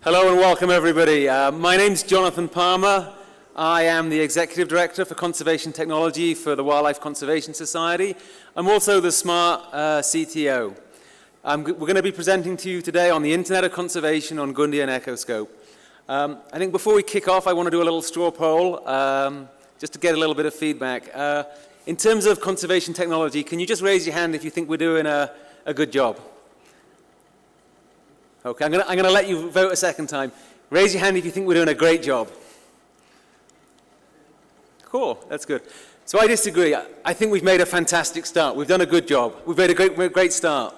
Hello and welcome everybody. My name's Jonathan Palmer. I am the Executive Director for Conservation Technology for the Wildlife Conservation Society. I'm also the SMART CTO. We're going to be presenting to you today on the Internet of Conservation on Gundi and Echoscope. I think before we kick off, I want to do a little straw poll just to get a little bit of feedback. In terms of conservation technology, can you just raise your hand if you think we're doing a good job? Okay, I'm going to let you vote a second time. Raise your hand if you think we're doing a great job. Cool, that's good. So I disagree. I think we've made a fantastic start. We've done a good job. We've made a great start.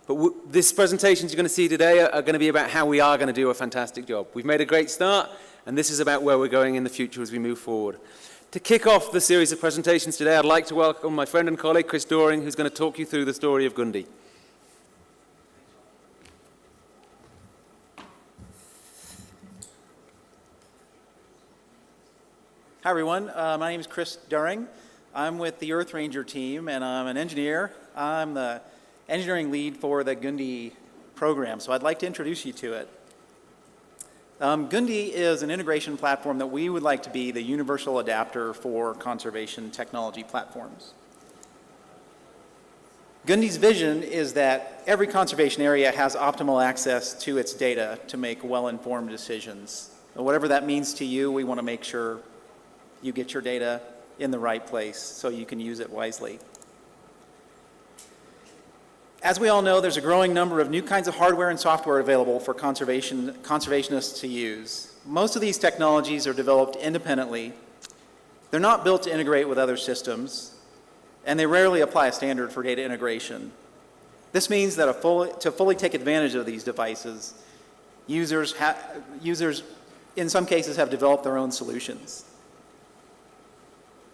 But these presentations you're going to see today are going to be about how we are going to do a fantastic job. We've made a great start, and this is about where we're going in the future as we move forward. To kick off the series of presentations today, I'd like to welcome my friend and colleague, Chris Doehring, who's going to talk you through the story of Gundi. Hi everyone, my name is Chris Doehring. I'm with the EarthRanger team and I'm an engineer. I'm the engineering lead for the Gundi program, so I'd like to introduce you to it. Gundi is an integration platform that we would like to be the universal adapter for conservation technology platforms. Gundi's vision is that every conservation area has optimal access to its data to make well-informed decisions. And whatever that means to you, we want to make sure you get your data in the right place so you can use it wisely. As we all know, there's a growing number of new kinds of hardware and software available for conservationists to use. Most of these technologies are developed independently. They're not built to integrate with other systems, and they rarely apply a standard for data integration. This means that to fully take advantage of these devices, users in some cases have developed their own solutions,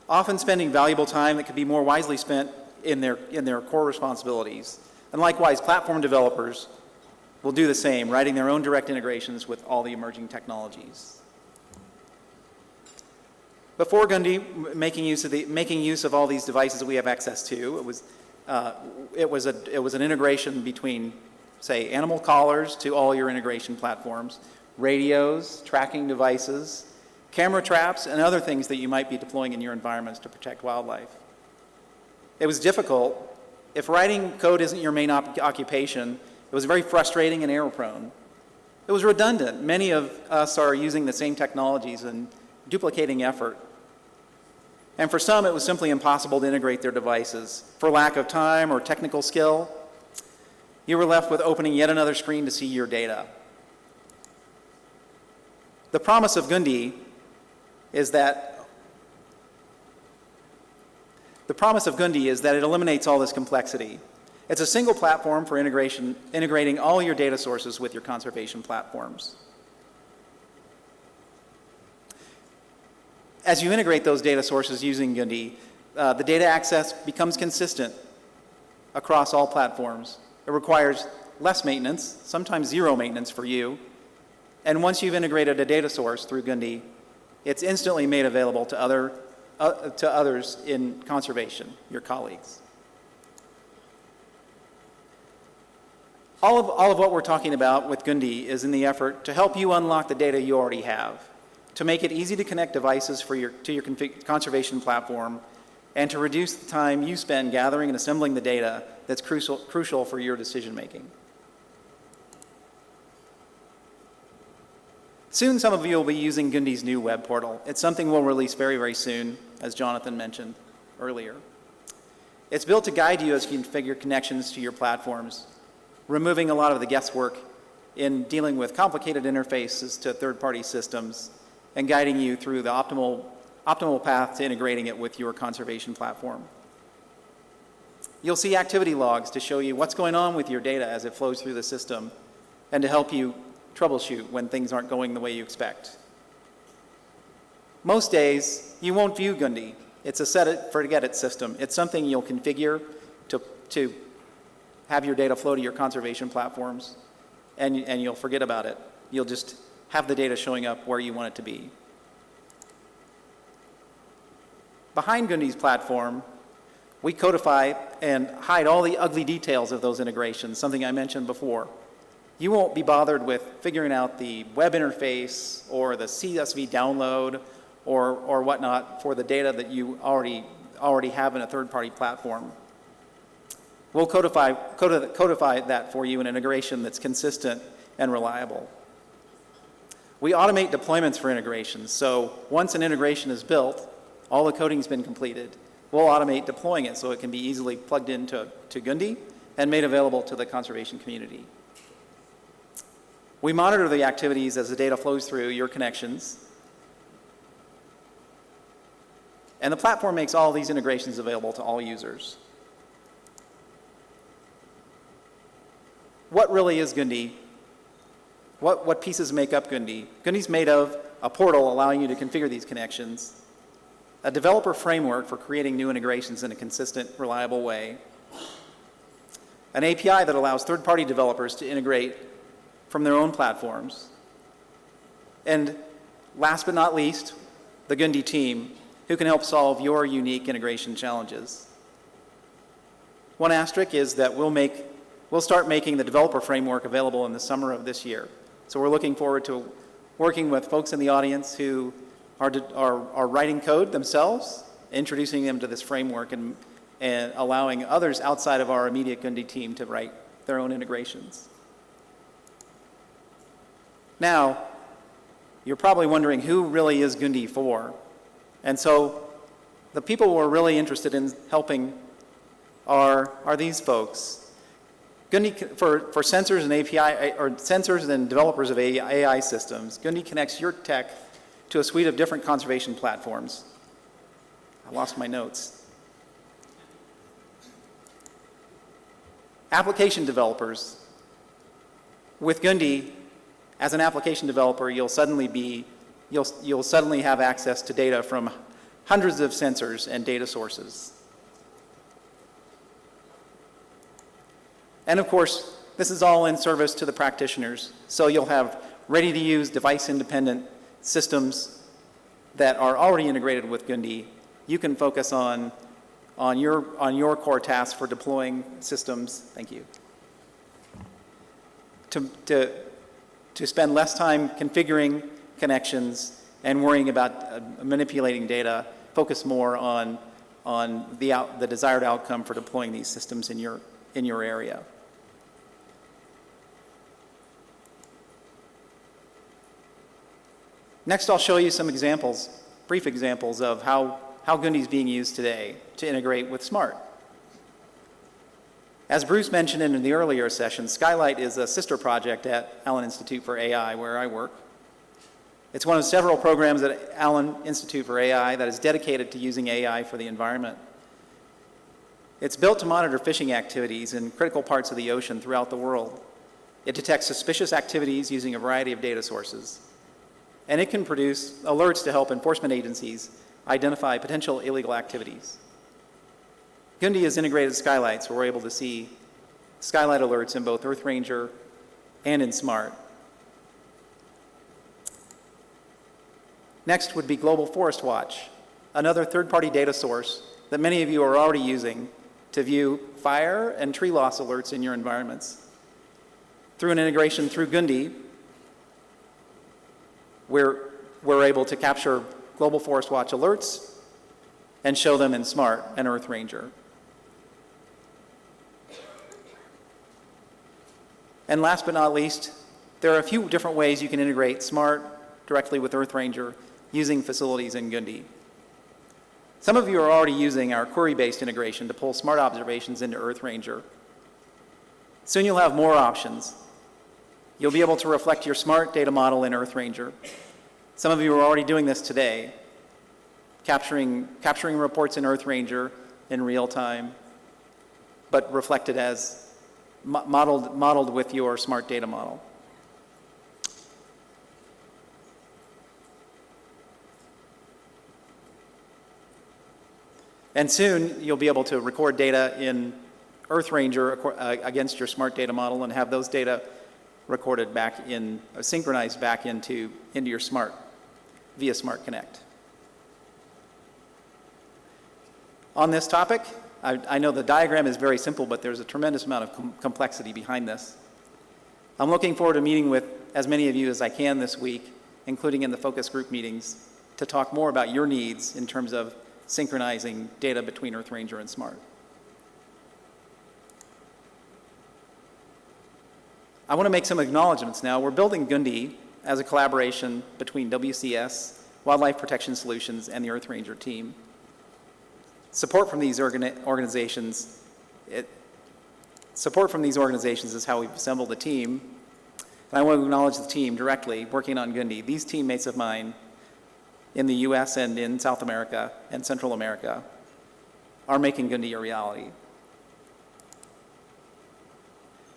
often spending valuable time that could be more wisely spent in their core responsibilities. And likewise, platform developers will do the same, writing their own direct integrations with all the emerging technologies. Before Gundi making use of all these devices that we have access to, it was an integration between, say, animal collars to all your integration platforms, radios, tracking devices, camera traps, and other things that you might be deploying in your environments to protect wildlife. It was difficult. If writing code isn't your main occupation, it was very frustrating and error-prone. It was redundant. Many of us are using the same technologies and duplicating effort. And for some, it was simply impossible to integrate their devices. For lack of time or technical skill, you were left with opening yet another screen to see your data. The promise of Gundi is that it eliminates all this complexity. It's a single platform for integrating all your data sources with your conservation platforms. As you integrate those data sources using Gundi, the data access becomes consistent across all platforms. It requires less maintenance, sometimes zero maintenance for you, and once you've integrated a data source through Gundi, it's instantly made available to others in conservation, your colleagues. All of what we're talking about with Gundi is in the effort to help you unlock the data you already have, to make it easy to connect devices to your conservation platform, and to reduce the time you spend gathering and assembling the data that's crucial for your decision making. Soon, some of you will be using Gundi's new web portal. It's something we'll release very, very soon, as Jonathan mentioned earlier. It's built to guide you as you configure connections to your platforms, removing a lot of the guesswork in dealing with complicated interfaces to third-party systems and guiding you through the optimal path to integrating it with your conservation platform. You'll see activity logs to show you what's going on with your data as it flows through the system and to help you troubleshoot when things aren't going the way you expect. Most days, you won't view Gundi. It's a set-it-forget-it system. It's something you'll configure to have your data flow to your conservation platforms, and you'll forget about it. You'll just have the data showing up where you want it to be. Behind Gundi's platform, we codify and hide all the ugly details of those integrations, something I mentioned before. you won't be bothered with figuring out the web interface or the CSV download or whatnot for the data that you already have in a third-party platform. We'll codify that for you in an integration that's consistent and reliable. We automate deployments for integrations. So once an integration is built, all the coding's been completed, we'll automate deploying it so it can be easily plugged into Gundi and made available to the conservation community. We monitor the activities as the data flows through your connections. And the platform makes all these integrations available to all users. What really is Gundi? What pieces make up Gundi? Gundi's made of a portal allowing you to configure these connections, a developer framework for creating new integrations in a consistent, reliable way, an API that allows third-party developers to integrate from their own platforms, and last but not least, the Gundi team, who can help solve your unique integration challenges. One asterisk is that we'll start making the developer framework available in the summer of this year. So we're looking forward to working with folks in the audience who are writing code themselves, introducing them to this framework, and allowing others outside of our immediate Gundi team to write their own integrations. Now, you're probably wondering who really is Gundi for? And so the people we're really interested in helping are these folks. Gundi, for sensors and API, or sensors and developers of AI systems, Gundi connects your tech to a suite of different conservation platforms. I lost my notes. Application developers. With Gundi, as an application developer, you'll suddenly have access to data from hundreds of sensors and data sources. And of course, this is all in service to the practitioners. So you'll have ready-to-use device-independent systems that are already integrated with Gundi. You can focus on your core tasks for deploying systems. Thank you. To spend less time configuring connections and worrying about manipulating data, focus more on the desired outcome for deploying these systems in your area. Next, I'll show you some examples, brief examples of how Gundi is being used today to integrate with SMART. As Bruce mentioned in the earlier session, Skylight is a sister project at Allen Institute for AI, where I work. It's one of several programs at Allen Institute for AI that is dedicated to using AI for the environment. It's built to monitor fishing activities in critical parts of the ocean throughout the world. It detects suspicious activities using a variety of data sources. And it can produce alerts to help enforcement agencies identify potential illegal activities. Gundi has integrated Skylight, so we're able to see Skylight alerts in both EarthRanger and in SMART. Next would be Global Forest Watch, another third-party data source that many of you are already using to view fire and tree loss alerts in your environments. Through an integration through Gundi, we're able to capture Global Forest Watch alerts and show them in SMART and EarthRanger. And last but not least, there are a few different ways you can integrate SMART directly with EarthRanger using facilities in Gundi. Some of you are already using our query-based integration to pull SMART observations into EarthRanger. Soon you'll have more options. You'll be able to reflect your SMART data model in EarthRanger. Some of you are already doing this today, capturing reports in EarthRanger in real time, but reflected as modeled with your SMART data model. And soon you'll be able to record data in EarthRanger against your SMART data model and have those data recorded back in, synchronized back into your SMART via SMART Connect. On this topic, I know the diagram is very simple, but there's a tremendous amount of complexity behind this. I'm looking forward to meeting with as many of you as I can this week, including in the focus group meetings, to talk more about your needs in terms of synchronizing data between EarthRanger and SMART. I want to make some acknowledgments now. We're building Gundi as a collaboration between WCS, Wildlife Protection Solutions, and the EarthRanger team. Support from these organizations is how we've assembled the team. And I want to acknowledge the team directly working on Gundi. These teammates of mine in the US and in South America and Central America are making Gundi a reality.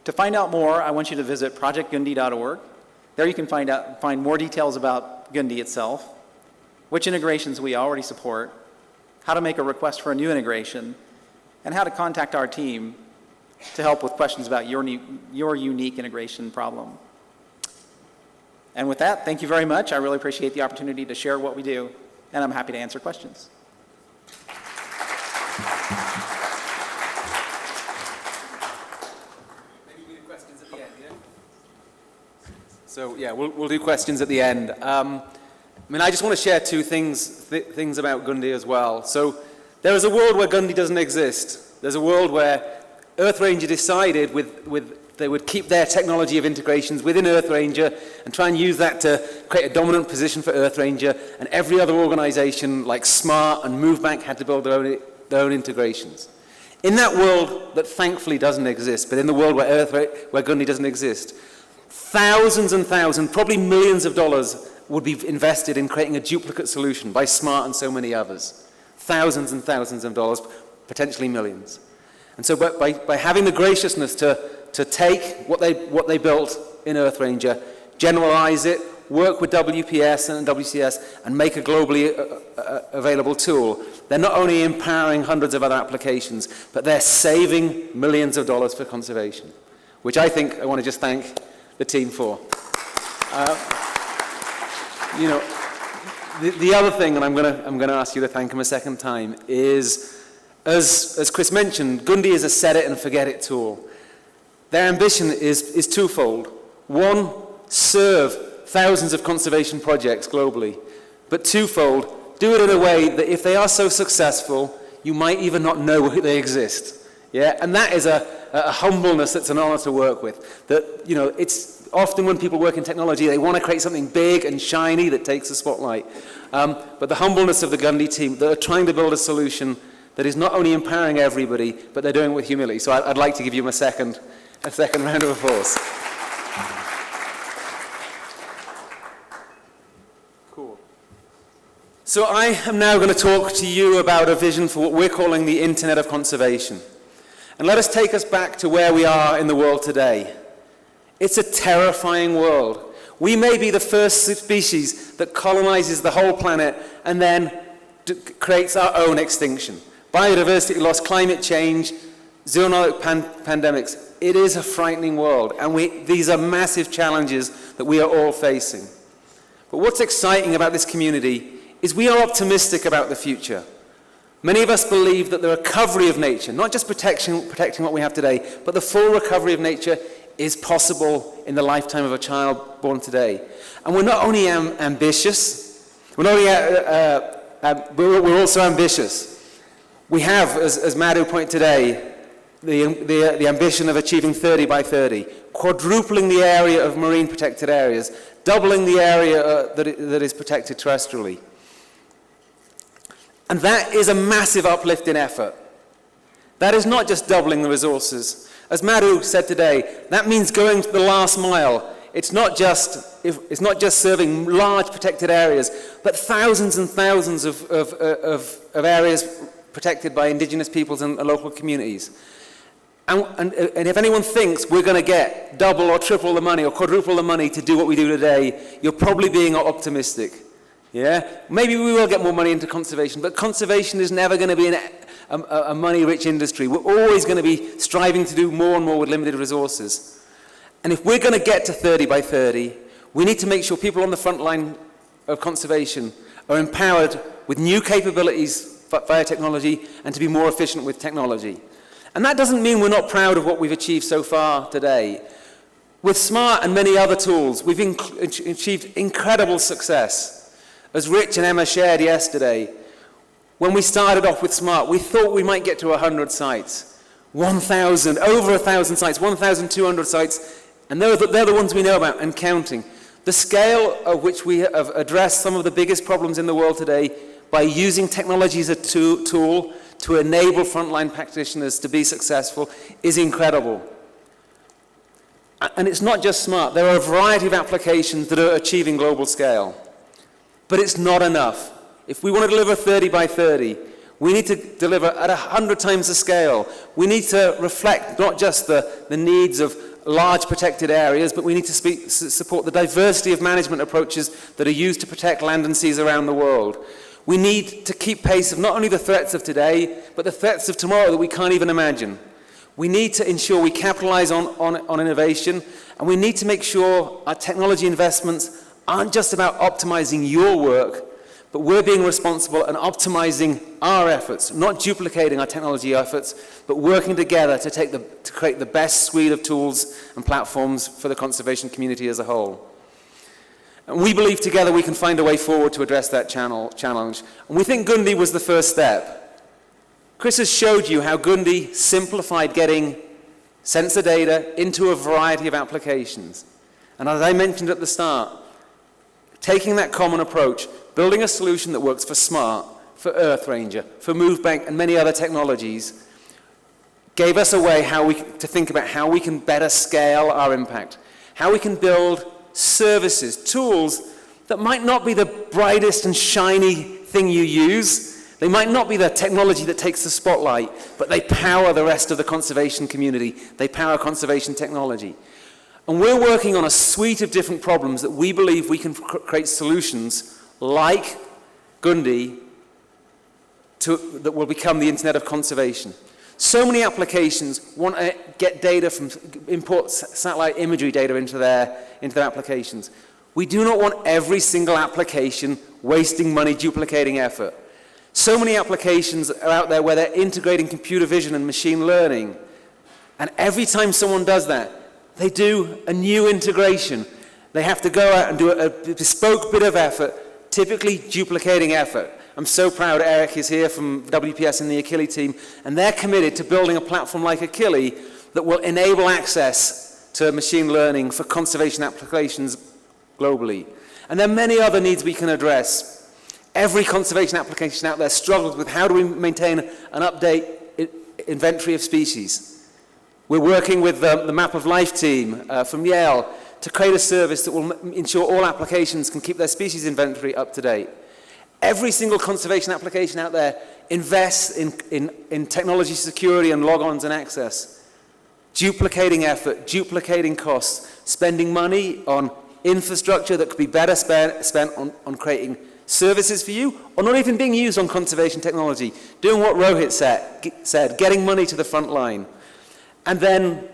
To find out more, I want you to visit projectgundi.org. There you can find more details about Gundi itself, which integrations we already support, how to make a request for a new integration, and how to contact our team to help with questions about your unique integration problem. And with that, thank you very much. I really appreciate the opportunity to share what we do, and I'm happy to answer questions. So yeah, we'll do questions at the end. I just want to share two things about Gundi as well. So there is a world where Gundi doesn't exist. There's a world where EarthRanger decided they would keep their technology of integrations within EarthRanger and try and use that to create a dominant position for EarthRanger, and every other organization like SMART and MoveBank had to build their own integrations. In that world that thankfully doesn't exist, but in the world where Gundi doesn't exist, thousands and thousands, probably millions of dollars would be invested in creating a duplicate solution by SMART and so many others. Thousands and thousands of dollars, potentially millions. And so by having the graciousness to take what they built in EarthRanger, generalize it, work with WPS and WCS, and make a globally available tool, they're not only empowering hundreds of other applications, but they're saving millions of dollars for conservation, which I think I want to just thank the team for. The other thing, and I'm going to ask you to thank him a second time, is, as Chris mentioned, Gundi is a set it and forget it tool. Their ambition is twofold. One, serve thousands of conservation projects globally, but twofold, do it in a way that if they are so successful, you might even not know they exist. Yeah, and that is a humbleness that's an honor to work with. That, it's often when people work in technology, they want to create something big and shiny that takes the spotlight. But the humbleness of the Gundi team, that are trying to build a solution that is not only empowering everybody, but they're doing it with humility. So I'd like to give you a second round of applause. Cool. So I am now going to talk to you about a vision for what we're calling the Internet of Conservation. And let us take us back to where we are in the world today. It's a terrifying world. We may be the first species that colonizes the whole planet and then creates our own extinction. Biodiversity loss, climate change, zoonotic pandemics. It is a frightening world, and these are massive challenges that we are all facing. But what's exciting about this community is we are optimistic about the future. Many of us believe that the recovery of nature, not just protecting what we have today, but the full recovery of nature is possible in the lifetime of a child born today. And we're not only ambitious, we're also ambitious. We have, as Madhu pointed today, the ambition of achieving 30 by 30, quadrupling the area of marine protected areas, doubling the area that is protected terrestrially. And that is a massive uplift in effort. That is not just doubling the resources. As Madhu said today, that means going to the last mile. It's not just serving large protected areas, but thousands and thousands of areas protected by Indigenous peoples and local communities. And if anyone thinks we're going to get double or triple the money or quadruple the money to do what we do today, you're probably being optimistic. Yeah? Maybe we will get more money into conservation, but conservation is never going to be a money-rich industry. We're always going to be striving to do more and more with limited resources. And if we're going to get to 30 by 30, we need to make sure people on the front line of conservation are empowered with new capabilities via technology and to be more efficient with technology. And that doesn't mean we're not proud of what we've achieved so far today. With SMART and many other tools, we've achieved incredible success. As Rich and Emma shared yesterday, when we started off with SMART, we thought we might get to 100 sites, 1,000, over 1,000 sites, 1,200 sites, and they're the ones we know about and counting. The scale of which we have addressed some of the biggest problems in the world today by using technology as a tool to enable frontline practitioners to be successful is incredible. And it's not just SMART. There are a variety of applications that are achieving global scale. But it's not enough. If we want to deliver 30 by 30, we need to deliver at 100 times the scale. We need to reflect not just the needs of large protected areas, but we need to support the diversity of management approaches that are used to protect land and seas around the world. We need to keep pace of not only the threats of today, but the threats of tomorrow that we can't even imagine. We need to ensure we capitalize on innovation, and we need to make sure our technology investments aren't just about optimizing your work, but we're being responsible and optimizing our efforts, not duplicating our technology efforts, but working together to create the best suite of tools and platforms for the conservation community as a whole. And we believe together we can find a way forward to address that challenge. And we think Gundi was the first step. Chris has showed you how Gundi simplified getting sensor data into a variety of applications. And as I mentioned at the start, taking that common approach, building a solution that works for SMART, for EarthRanger, for MoveBank, and many other technologies, gave us a way to think about how we can better scale our impact, how we can build services, tools that might not be the brightest and shiny thing you use. They might not be the technology that takes the spotlight, but they power the rest of the conservation community. They power conservation technology. And we're working on a suite of different problems that we believe we can create solutions like Gundi that will become the Internet of Conservation. So many applications want to get data import satellite imagery data into their applications. We do not want every single application wasting money, duplicating effort. So many applications are out there where they're integrating computer vision and machine learning. And every time someone does that, they do a new integration. They have to go out and do a bespoke bit of effort, typically duplicating effort. I'm so proud Eric is here from WPS and the Achille team, and they're committed to building a platform like Achille that will enable access to machine learning for conservation applications globally. And there are many other needs we can address. Every conservation application out there struggles with how do we maintain an update inventory of species. We're working with the Map of Life team from Yale to create a service that will ensure all applications can keep their species inventory up to date. Every single conservation application out there invests in technology security and logons and access. Duplicating effort, duplicating costs, spending money on infrastructure that could be better spent on creating services for you, or not even being used on conservation technology. Doing what Rohit said, getting money to the front line. And then,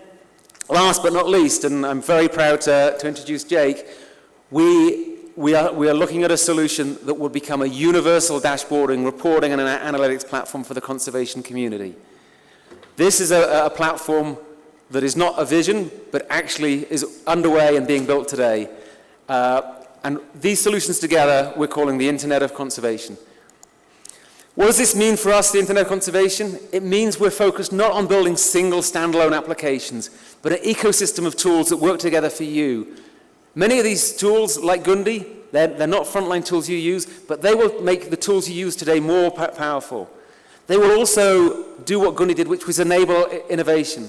last but not least, and I'm very proud to introduce Jake, we are looking at a solution that will become a universal dashboarding, reporting, and an analytics platform for the conservation community. This is a platform that is not a vision, but actually is underway and being built today. And these solutions together, we're calling the Internet of Conservation. What does this mean for us, the Internet of Conservation? It means we're focused not on building single standalone applications, but an ecosystem of tools that work together for you. Many of these tools, like Gundi, they're not frontline tools you use, but they will make the tools you use today more powerful. They will also do what Gundi did, which was enable innovation.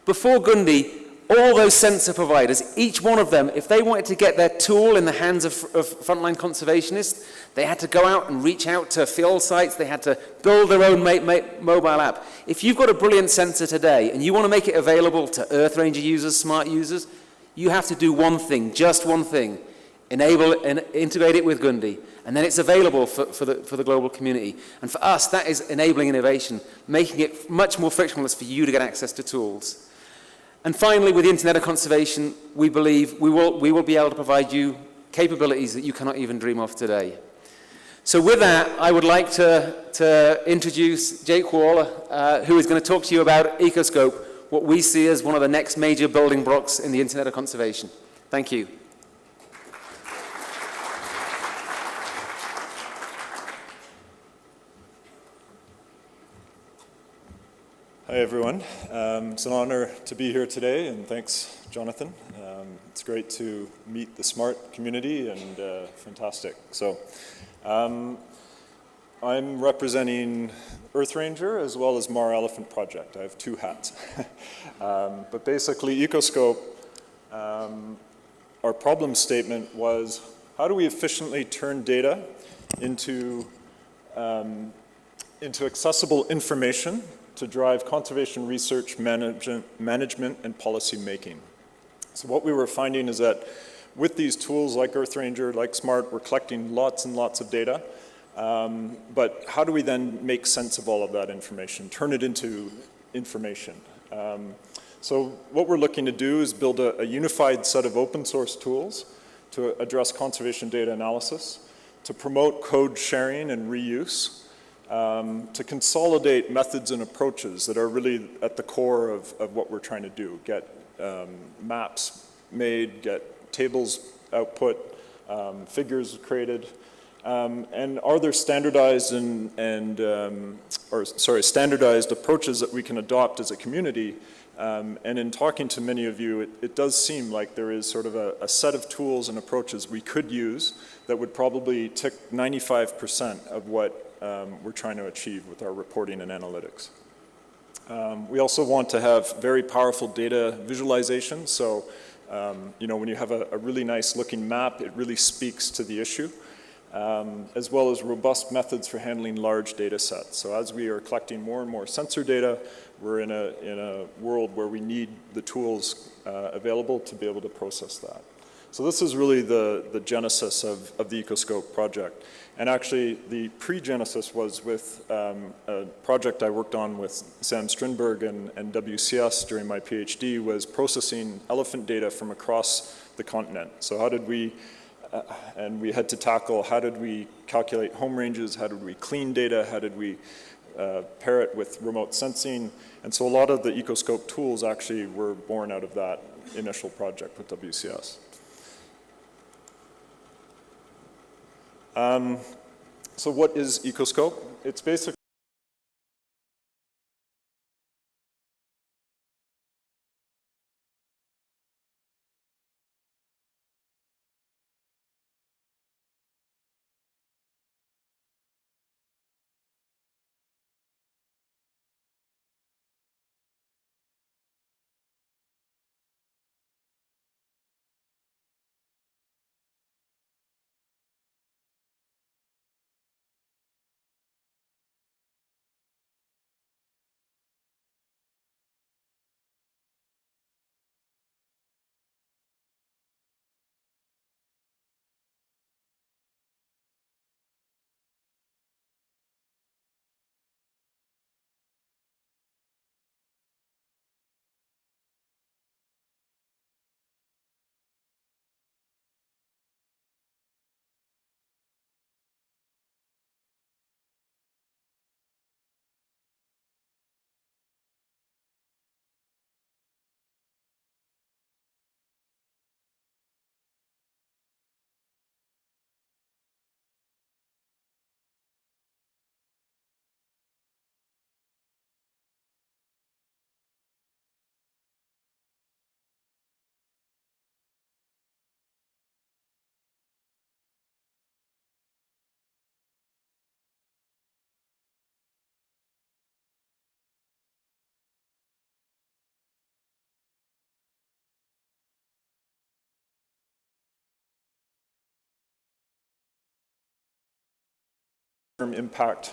Before Gundi, all those sensor providers, each one of them, if they wanted to get their tool in the hands of frontline conservationists, they had to go out and reach out to field sites, they had to build their own mobile app. If you've got a brilliant sensor today and you want to make it available to EarthRanger users, SMART users, you have to do one thing, just one thing. Enable it and integrate it with Gundi, and then it's available for the global community. And for us, that is enabling innovation, making it much more frictionless for you to get access to tools. And finally, with the Internet of Conservation, we believe we will be able to provide you capabilities that you cannot even dream of today. So with that, I would like to introduce Jake Waller, who is going to talk to you about Ecoscope, what we see as one of the next major building blocks in the Internet of Conservation. Thank you. Hi, everyone. It's an honor to be here today, and thanks, Jonathan. It's great to meet the SMART community, and fantastic. So, I'm representing EarthRanger as well as Mar Elephant Project. I have two hats. But basically, Ecoscope, our problem statement was, how do we efficiently turn data into accessible information to drive conservation research, management, and policy making? So what we were finding is that with these tools like EarthRanger, like SMART, we're collecting lots and lots of data. But how do we then make sense of all of that information, turn it into information? So what we're looking to do is build a unified set of open source tools to address conservation data analysis, to promote code sharing and reuse, to consolidate methods and approaches that are really at the core of what we're trying to do. Get maps made, get tables output, figures created, and are there standardized standardized approaches that we can adopt as a community? And in talking to many of you, it does seem like there is sort of a set of tools and approaches we could use that would probably tick 95% of what we're trying to achieve with our reporting and analytics. We also want to have very powerful data visualization. So, you know, when you have a really nice looking map, it really speaks to the issue, as well as robust methods for handling large data sets. So as we are collecting more and more sensor data, we're in a world where we need the tools available to be able to process that. So this is really the genesis of the Ecoscope project. And actually, the pre-genesis was with a project I worked on with Sam Strindberg and WCS during my PhD, was processing elephant data from across the continent. So how did we, and we had to tackle, how did we calculate home ranges, how did we clean data, how did we pair it with remote sensing? And so a lot of the Ecoscope tools actually were born out of that initial project with WCS. So what is Ecoscope? It's basically impact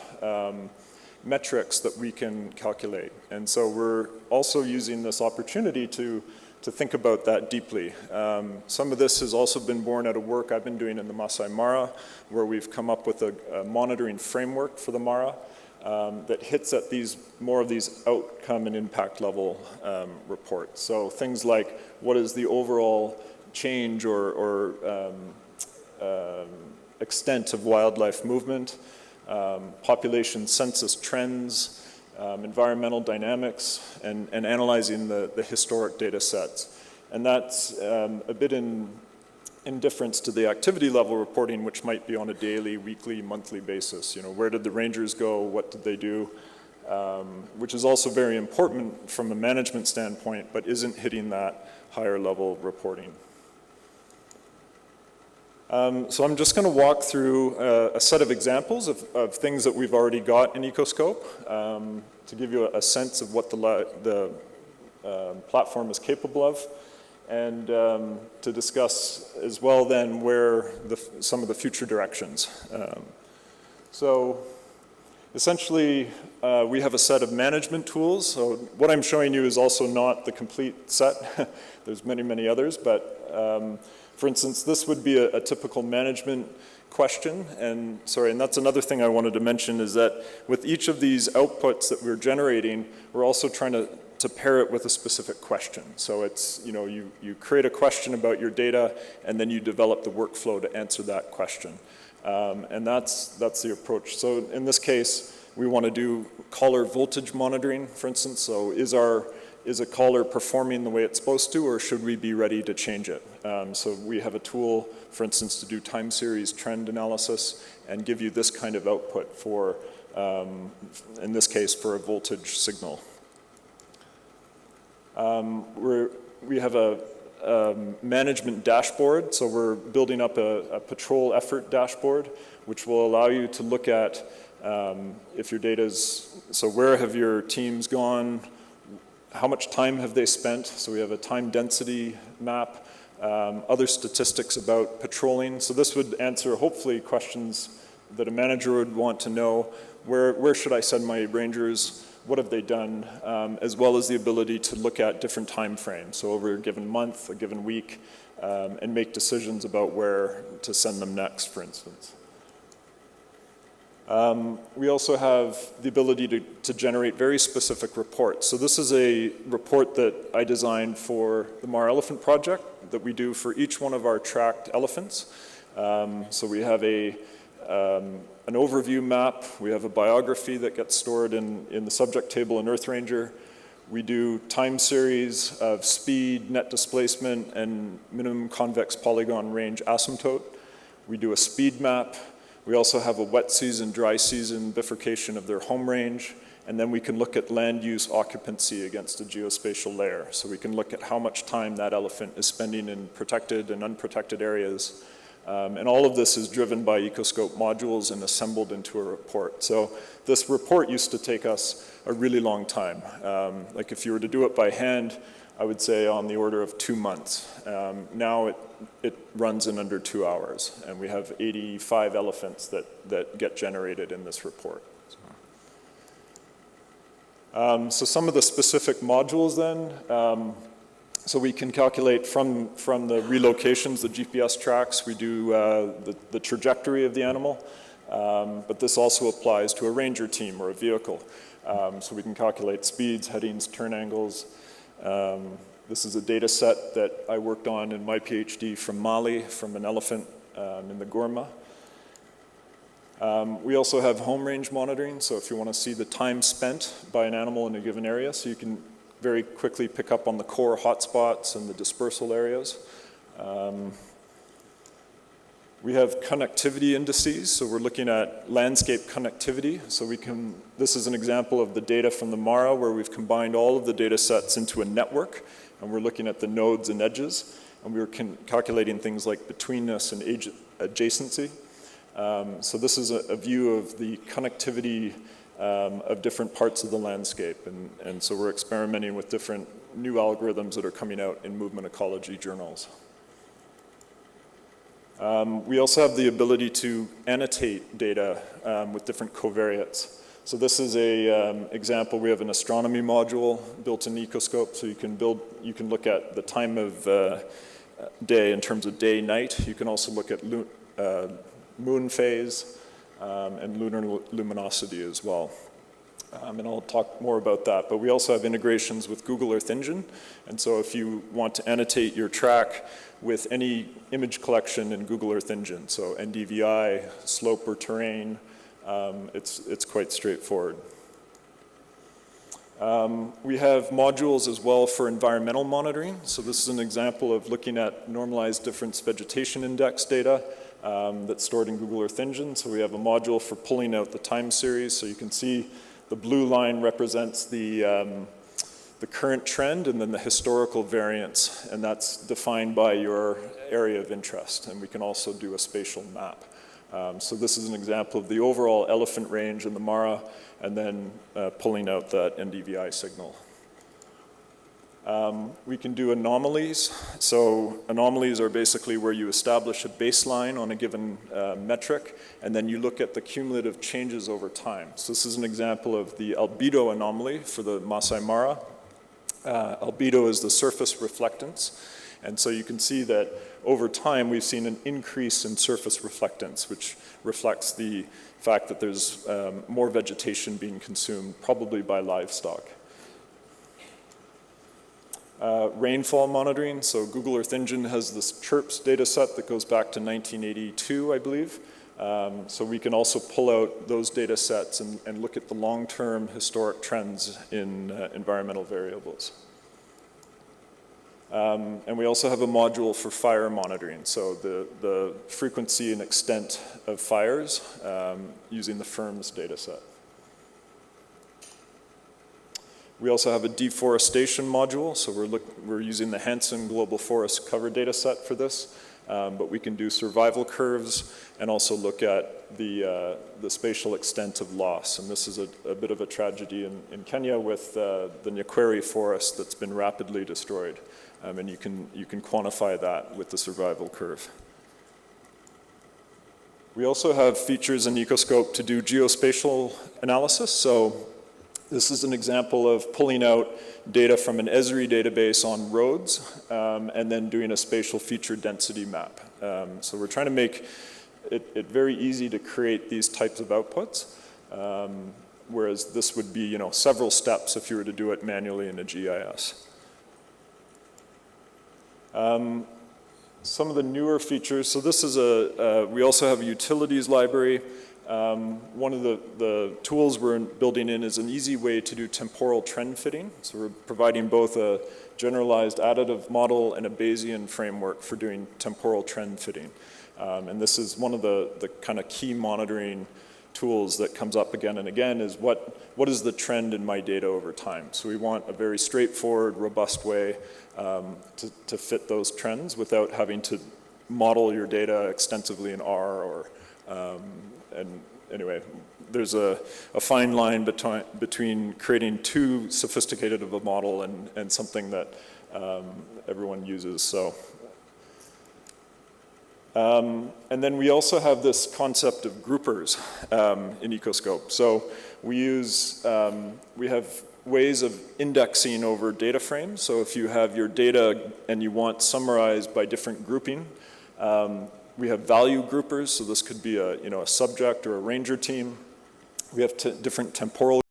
metrics that we can calculate. And so we're also using this opportunity to think about that deeply. Some of this has also been born out of work I've been doing in the Masai Mara, where we've come up with a monitoring framework for the Mara that hits at more of these outcome and impact level reports. So things like, what is the overall change or extent of wildlife movement, population census trends, environmental dynamics, and analyzing the historic data sets. And that's a bit in difference to the activity level reporting, which might be on a daily, weekly, monthly basis. You know, where did the rangers go? What did they do? Which is also very important from a management standpoint, but isn't hitting that higher level reporting. So I'm just going to walk through a set of examples of things that we've already got in Ecoscope to give you a sense of what the platform is capable of, and to discuss as well then where some of the future directions. So essentially, we have a set of management tools. So what I'm showing you is also not the complete set. There's many, many others, but for instance, this would be a typical management question, and that's another thing I wanted to mention, is that with each of these outputs that we're generating, we're also trying to pair it with a specific question. So it's, you know, you create a question about your data, and then you develop the workflow to answer that question. And that's the approach. So in this case, we want to do caller voltage monitoring, for instance. So is a caller performing the way it's supposed to, or should we be ready to change it? So we have a tool, for instance, to do time series trend analysis and give you this kind of output for, in this case, for a voltage signal. We have a management dashboard, so we're building up a patrol effort dashboard, which will allow you to look at if your data's, so where have your teams gone, how much time have they spent, so we have a time density map, other statistics about patrolling. So this would answer hopefully questions that a manager would want to know. Where should I send my rangers? What have they done? As well as the ability to look at different time frames, so over a given month, a given week, and make decisions about where to send them next, for instance. We also have the ability to generate very specific reports. So this is a report that I designed for the Mar Elephant Project that we do for each one of our tracked elephants. So we have an overview map, we have a biography that gets stored in the subject table in EarthRanger. We do time series of speed, net displacement, and minimum convex polygon range asymptote. We do a speed map. We also have a wet season, dry season bifurcation of their home range, and then we can look at land use occupancy against a geospatial layer. So we can look at how much time that elephant is spending in protected and unprotected areas. And all of this is driven by Ecoscope modules and assembled into a report. So this report used to take us a really long time. Like if you were to do it by hand, I would say on the order of 2 months. Now it runs in under 2 hours, and we have 85 elephants that get generated in this report. So some of the specific modules then, so we can calculate from the relocations, the GPS tracks, we do the trajectory of the animal, but this also applies to a ranger team or a vehicle. So we can calculate speeds, headings, turn angles. This is a data set that I worked on in my PhD from Mali, from an elephant in the Gourma. We also have home range monitoring, so if you want to see the time spent by an animal in a given area, so you can very quickly pick up on the core hotspots and the dispersal areas. We have connectivity indices, so we're looking at landscape connectivity. So this is an example of the data from the Mara where we've combined all of the data sets into a network, and we're looking at the nodes and edges, and we were calculating things like betweenness and adjacency. So this is a view of the connectivity of different parts of the landscape, and so we're experimenting with different new algorithms that are coming out in movement ecology journals. We also have the ability to annotate data with different covariates. So this is a example. We have an astronomy module built in Ecoscope, so you can look at the time of day in terms of day, night. You can also look at moon phase and lunar luminosity as well. And I'll talk more about that. But we also have integrations with Google Earth Engine. And so if you want to annotate your track with any image collection in Google Earth Engine, so NDVI, slope or terrain, it's quite straightforward. We have modules as well for environmental monitoring. So this is an example of looking at normalized difference vegetation index data that's stored in Google Earth Engine. So we have a module for pulling out the time series. So you can see the blue line represents the current trend and then the historical variance, and that's defined by your area of interest. And we can also do a spatial map. So this is an example of the overall elephant range in the Mara, and then pulling out that NDVI signal. We can do anomalies. So anomalies are basically where you establish a baseline on a given metric, and then you look at the cumulative changes over time. So this is an example of the albedo anomaly for the Masai Mara. Albedo is the surface reflectance. And so you can see that over time we've seen an increase in surface reflectance, which reflects the fact that there's more vegetation being consumed, probably by livestock. Rainfall monitoring, so Google Earth Engine has this CHIRPS data set that goes back to 1982, I believe. So we can also pull out those data sets and look at the long-term historic trends in environmental variables. And we also have a module for fire monitoring, so the frequency and extent of fires using the FIRMS data set. We also have a deforestation module, so we're using the Hansen Global Forest Cover data set for this, but we can do survival curves and also look at the spatial extent of loss. And this is a bit of a tragedy in Kenya with the Nyakweri forest that's been rapidly destroyed. And you can quantify that with the survival curve. We also have features in Ecoscope to do geospatial analysis. So this is an example of pulling out data from an Esri database on roads and then doing a spatial feature density map. So we're trying to make it very easy to create these types of outputs, whereas this would be several steps if you were to do it manually in a GIS. Some of the newer features, so this is we also have a utilities library. One of the tools we're building in is an easy way to do temporal trend fitting. So we're providing both a generalized additive model and a Bayesian framework for doing temporal trend fitting. And this is one of the kind of key monitoring tools that comes up again and again is what is the trend in my data over time? So we want a very straightforward, robust way to fit those trends without having to model your data extensively in R or, and anyway, there's a fine line between creating too sophisticated of a model and something that everyone uses, so. And then we also have this concept of groupers in Ecoscope. So we have ways of indexing over data frames. So if you have your data and you want summarized by different grouping, we have value groupers. So this could be a subject or a ranger team. We have different temporal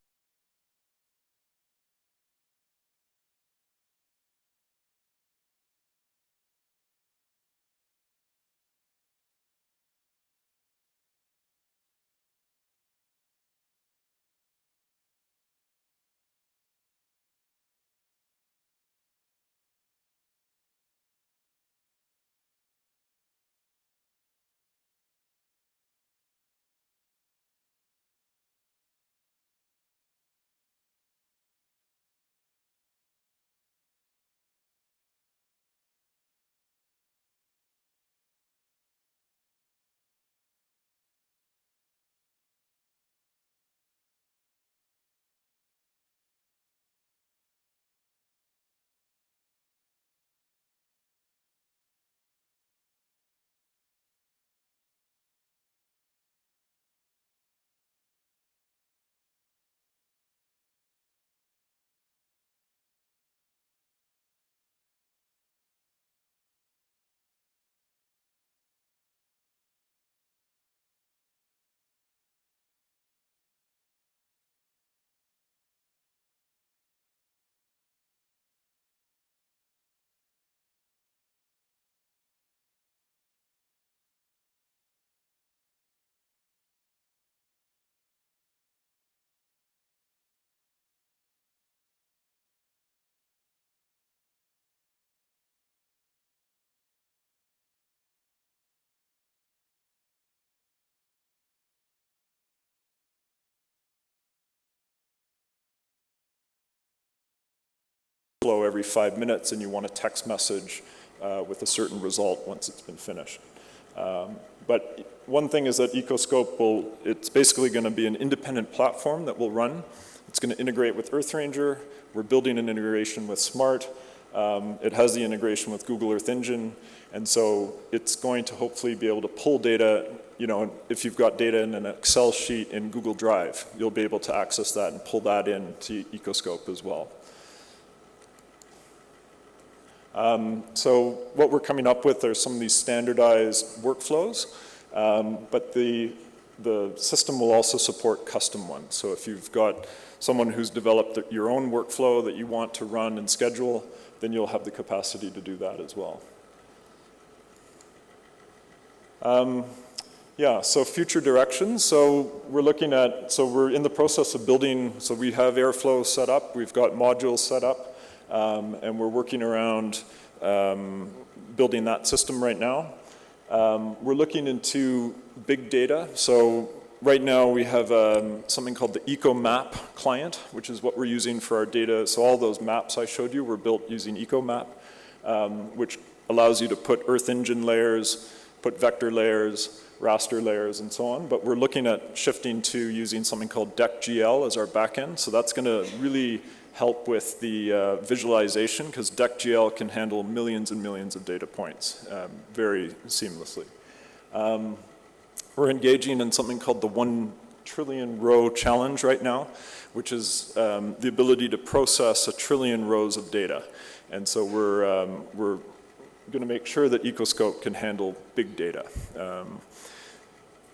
workflow every 5 minutes and you want a text message with a certain result once it's been finished. But one thing is that Ecoscope it's basically going to be an independent platform that will run. It's going to integrate with EarthRanger. We're building an integration with SMART. It has the integration with Google Earth Engine, and so it's going to hopefully be able to pull data. You know, if you've got data in an Excel sheet in Google Drive, you'll be able to access that and pull that into Ecoscope as well. So what we're coming up with are some of these standardized workflows, but the system will also support custom ones. So if you've got someone who's developed your own workflow that you want to run and schedule, then you'll have the capacity to do that as well. Yeah, so future directions. So we're looking at, so we're in the process of building, so we have Airflow set up, we've got modules set up, and we're working around building that system right now. We're looking into big data. So right now we have something called the EcoMap client, which is what we're using for our data. So all those maps I showed you were built using EcoMap, which allows you to put Earth Engine layers, put vector layers, raster layers, and so on. But we're looking at shifting to using something called DECGL as our backend. So that's going to really help with the visualization, because DECGL can handle millions and millions of data points very seamlessly. We're engaging in something called the 1 trillion row challenge right now, which is the ability to process 1 trillion rows of data. And so we're going to make sure that Ecoscope can handle big data.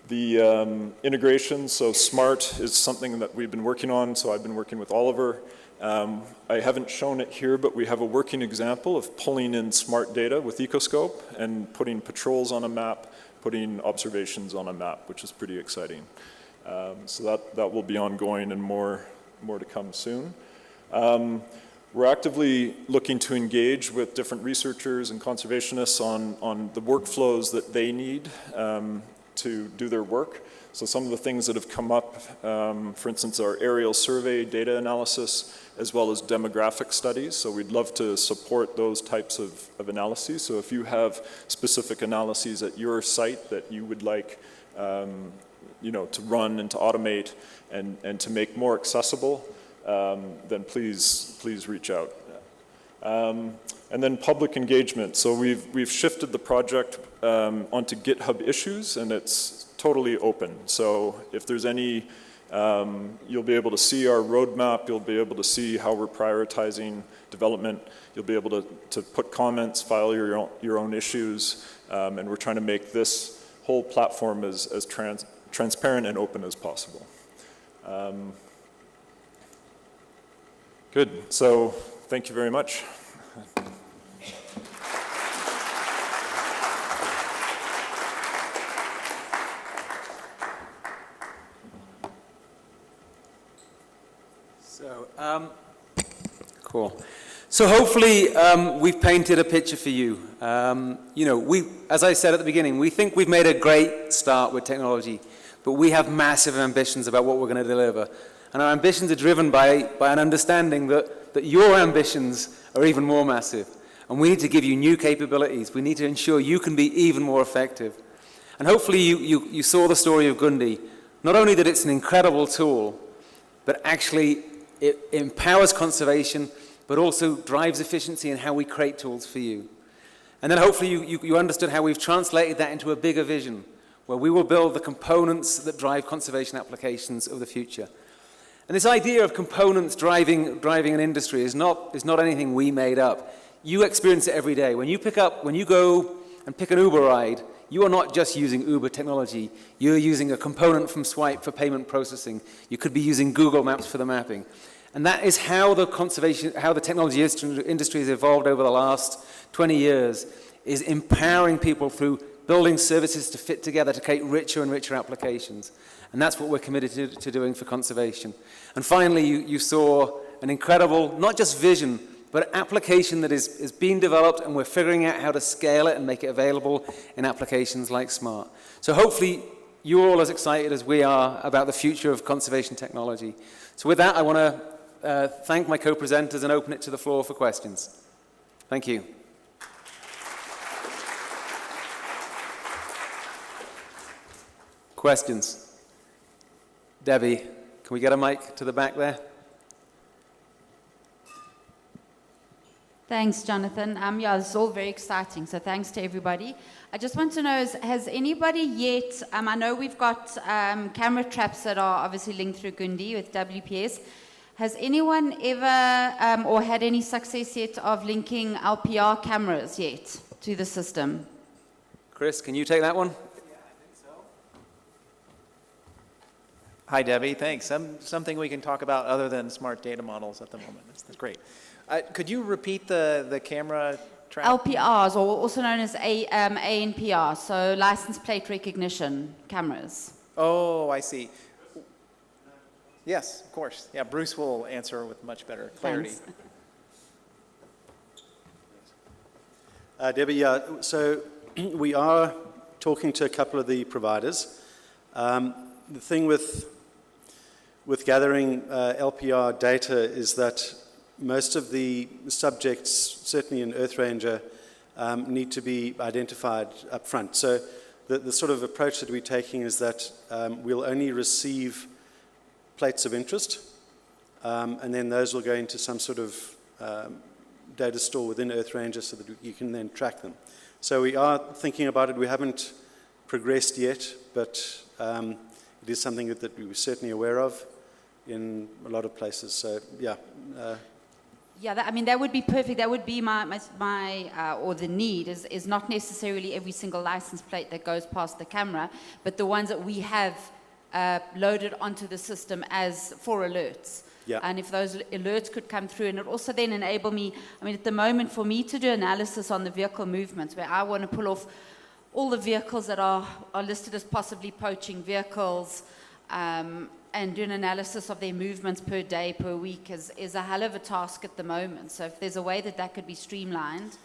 The integration, so SMART is something that we've been working on, so I've been working with Oliver. I haven't shown it here, but we have a working example of pulling in SMART data with Ecoscope and putting patrols on a map, putting observations on a map, which is pretty exciting. So that will be ongoing and more to come soon. We're actively looking to engage with different researchers and conservationists on the workflows that they need to do their work. So some of the things that have come up, for instance, are aerial survey data analysis, as well as demographic studies. So we'd love to support those types of analyses. So if you have specific analyses at your site that you would like you know, to run and to automate and to make more accessible, then please reach out. And then public engagement. So we've shifted the project onto GitHub issues, and it's totally open. So if there's any, you'll be able to see our roadmap, you'll be able to see how we're prioritizing development, you'll be able to put comments, file your own issues, and we're trying to make this whole platform as transparent and open as possible. Good, so thank you very much. So, cool. So hopefully we've painted a picture for you. You know, as I said at the beginning, we think we've made a great start with technology, but we have massive ambitions about what we're going to deliver. And our ambitions are driven by an understanding that your ambitions are even more massive. And we need to give you new capabilities. We need to ensure you can be even more effective. And hopefully you saw the story of Gundi. Not only that it's an incredible tool, but actually it empowers conservation, but also drives efficiency in how we create tools for you. And then hopefully you understood how we've translated that into a bigger vision, where we will build the components that drive conservation applications of the future. And this idea of components driving an industry is not anything we made up. You experience it every day. When you go and pick an Uber ride, you are not just using Uber technology. You're using a component from Swipe for payment processing. You could be using Google Maps for the mapping. And that is how the technology industry has evolved over the last 20 years, is empowering people through building services to fit together to create richer and richer applications. And that's what we're committed to doing for conservation. And finally, you saw an incredible, not just vision, but application that is being developed, and we're figuring out how to scale it and make it available in applications like SMART. So hopefully you're all as excited as we are about the future of conservation technology. So with that, I want to thank my co-presenters and open it to the floor for questions. Thank you. Questions? Debbie, can we get a mic to the back there? Thanks, Jonathan. Yeah, this is all very exciting, so thanks to everybody. I just want to know, has anybody yet, I know we've got camera traps that are obviously linked through Gundi with WPS. Has anyone ever or had any success yet of linking LPR cameras yet to the system? Chris, can you take that one? Hi, Debbie, thanks. Something we can talk about other than smart data models at the moment. That's great. Could you repeat the camera trap? LPRs, or also known as ANPR, so license plate recognition cameras. Oh, I see. Yes, of course. Yeah, Bruce will answer with much better clarity. Thanks. Debbie, yeah, so we are talking to a couple of the providers. The thing with gathering LPR data is that most of the subjects, certainly in EarthRanger, need to be identified up front. So the sort of approach that we're taking is that we'll only receive plates of interest, and then those will go into some sort of data store within EarthRanger so that you can then track them. So we are thinking about it. We haven't progressed yet, but it is something that we were certainly aware of in a lot of places. So, yeah. Yeah, that would be perfect. That would be my or the need is not necessarily every single license plate that goes past the camera, but the ones that we have loaded onto the system as for alerts. Yeah. And if those alerts could come through, and it also then enable me, at the moment for me to do analysis on the vehicle movements, where I want to pull off all the vehicles that are listed as possibly poaching vehicles, and do an analysis of their movements per day, per week, is a hell of a task at the moment. So if there's a way that could be streamlined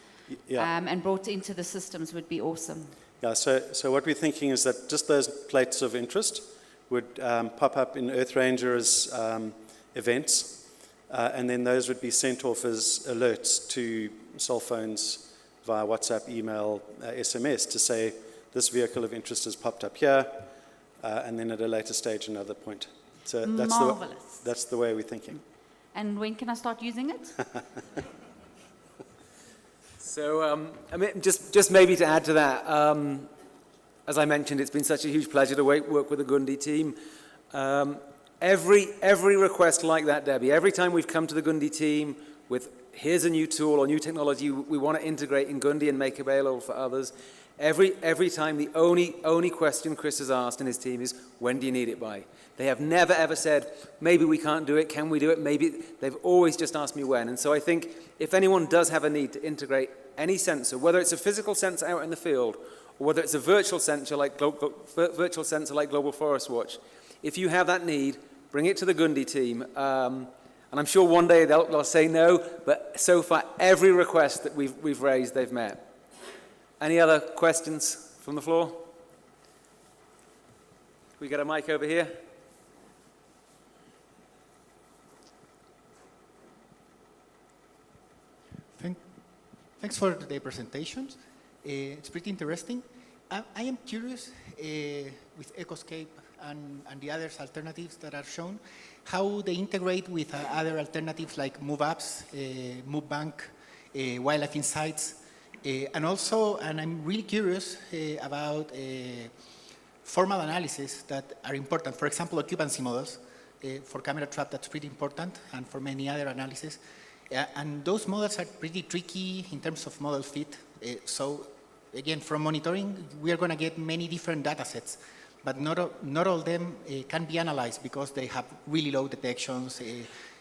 and brought into the systems would be awesome. Yeah, so what we're thinking is that just those plates of interest would pop up in EarthRanger as events, and then those would be sent off as alerts to cell phones via WhatsApp, email, SMS to say this vehicle of interest has popped up here, and then at a later stage another point. So that's the way we're thinking. And when can I start using it? So, just maybe to add to that, as I mentioned, it's been such a huge pleasure to work with the Gundi team. Every request like that, Debbie, every time we've come to the Gundi team with here's a new tool or new technology we want to integrate in Gundi and make available for others, every time the only question Chris has asked and his team is, when do you need it by? They have never ever said, maybe we can't do it, can we do it? Maybe. They've always just asked me when. And so I think if anyone does have a need to integrate any sensor, whether it's a physical sensor out in the field, or whether it's a virtual sensor like Global Forest Watch, if you have that need, bring it to the Gundi team. And I'm sure one day they'll say no, but so far every request that we've raised, they've met. Any other questions from the floor? We got a mic over here. Thanks for the presentations. It's pretty interesting. I am curious with Ecoscape and the other alternatives that are shown, how they integrate with other alternatives like MoveApps, MoveBank, Wildlife Insights, and I'm really curious about formal analysis that are important. For example, occupancy models for camera trap, that's pretty important, and for many other analyses. And those models are pretty tricky in terms of model fit. So again, from monitoring, we are going to get many different data sets, but not all of them can be analyzed because they have really low detections.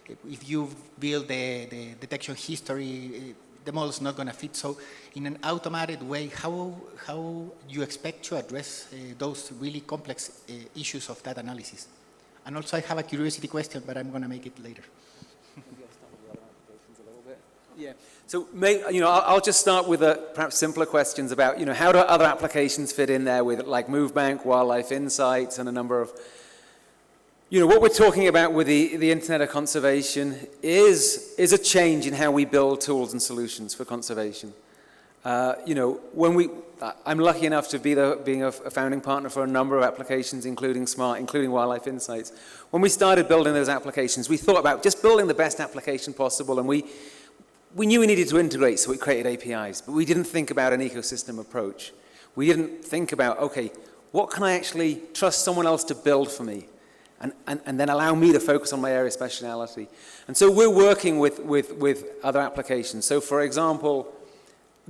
If you build the detection history, the model is not going to fit. So in an automated way, how you expect to address those really complex issues of that analysis? And also I have a curiosity question, but I'm going to make it later. Yeah. So, I'll just start with perhaps simpler questions about, how do other applications fit in there with like MoveBank, Wildlife Insights, and a number of You know, what we're talking about with the Internet of Conservation is a change in how we build tools and solutions for conservation. You know, I'm lucky enough to be being a founding partner for a number of applications, including SMART, including Wildlife Insights. When we started building those applications, we thought about just building the best application possible, and we knew we needed to integrate, so we created APIs, but we didn't think about an ecosystem approach. We didn't think about, okay, what can I actually trust someone else to build for me? And then allow me to focus on my area of speciality. And so we're working with other applications. So for example,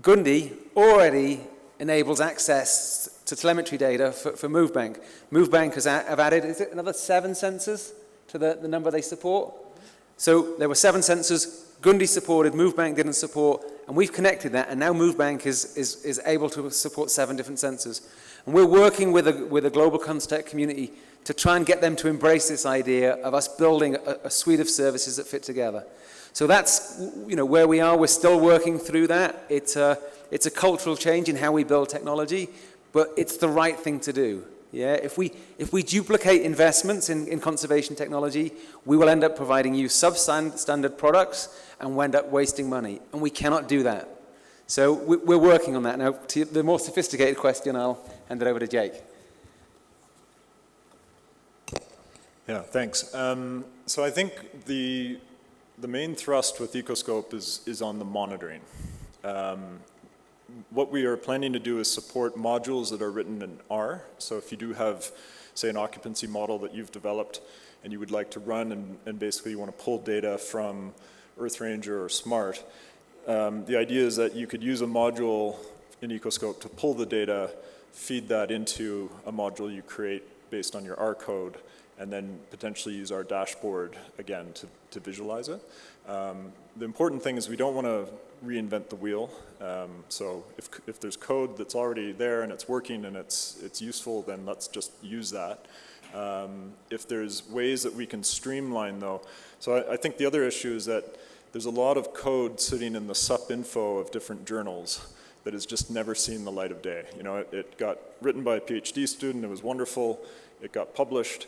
Gundi already enables access to telemetry data for MoveBank. MoveBank have added, is it another 7 sensors to the number they support? So there were 7 sensors, Gundi supported, MoveBank didn't support, and we've connected that, and now MoveBank is able to support 7 different sensors. And we're working with a global contact community to try and get them to embrace this idea of us building a suite of services that fit together. So that's, you know, where we are. We're still working through that. It's a cultural change in how we build technology, but it's the right thing to do. Yeah, if we duplicate investments in conservation technology, we will end up providing you substandard products and we'll end up wasting money, and we cannot do that. So we're working on that. Now, to the more sophisticated question, I'll hand it over to Jake. Yeah, thanks. So I think the main thrust with Ecoscope is on the monitoring. What we are planning to do is support modules that are written in R. So if you do have, say, an occupancy model that you've developed and you would like to run and basically you want to pull data from EarthRanger or SMART, the idea is that you could use a module in Ecoscope to pull the data, feed that into a module you create based on your R code, and then potentially use our dashboard again to visualize it. The important thing is we don't want to reinvent the wheel. So if there's code that's already there and it's working and it's useful, then let's just use that. If there's ways that we can streamline though, so I think the other issue is that there's a lot of code sitting in the sup info of different journals that has just never seen the light of day. You know, it got written by a PhD student, it was wonderful, it got published,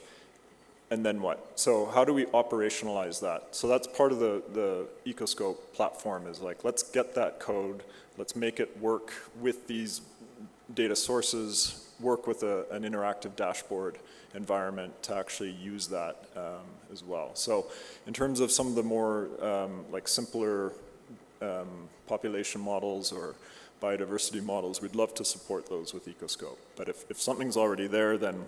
and then what? So how do we operationalize that? So that's part of the Ecoscope platform is like, let's get that code, let's make it work with these data sources, work with an interactive dashboard environment to actually use that as well. So in terms of some of the more like simpler population models or biodiversity models, we'd love to support those with Ecoscope. But if something's already there, then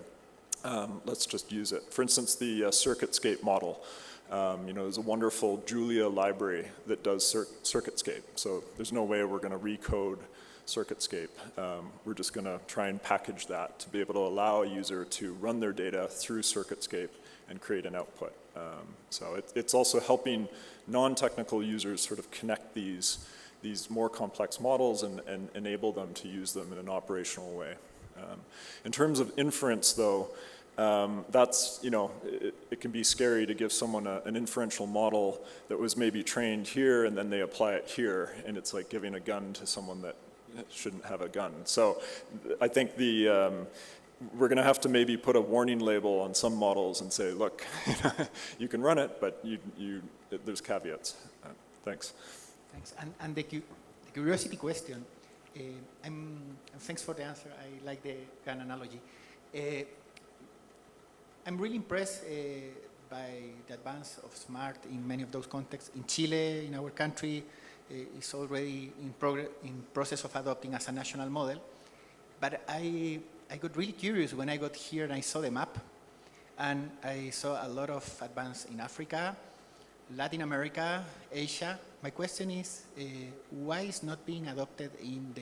let's just use it. For instance, the CircuitScape model. You know, there's a wonderful Julia library that does CircuitScape. So there's no way we're going to recode CircuitScape. We're just going to try and package that to be able to allow a user to run their data through CircuitScape and create an output. So it's also helping non-technical users sort of connect these more complex models and enable them to use them in an operational way. In terms of inference, though, that's, you know, it can be scary to give someone an inferential model that was maybe trained here and then they apply it here, and it's like giving a gun to someone that shouldn't have a gun. So I think we're going to have to maybe put a warning label on some models and say, look, you can run it, but there's caveats. Thanks. Thanks. And the curiosity question, thanks for the answer. I like the gun analogy. I'm really impressed by the advance of SMART in many of those contexts. In Chile, in our country, it's already in process of adopting as a national model. But I got really curious when I got here and I saw the map. And I saw a lot of advance in Africa, Latin America, Asia. My question is, why is not being adopted in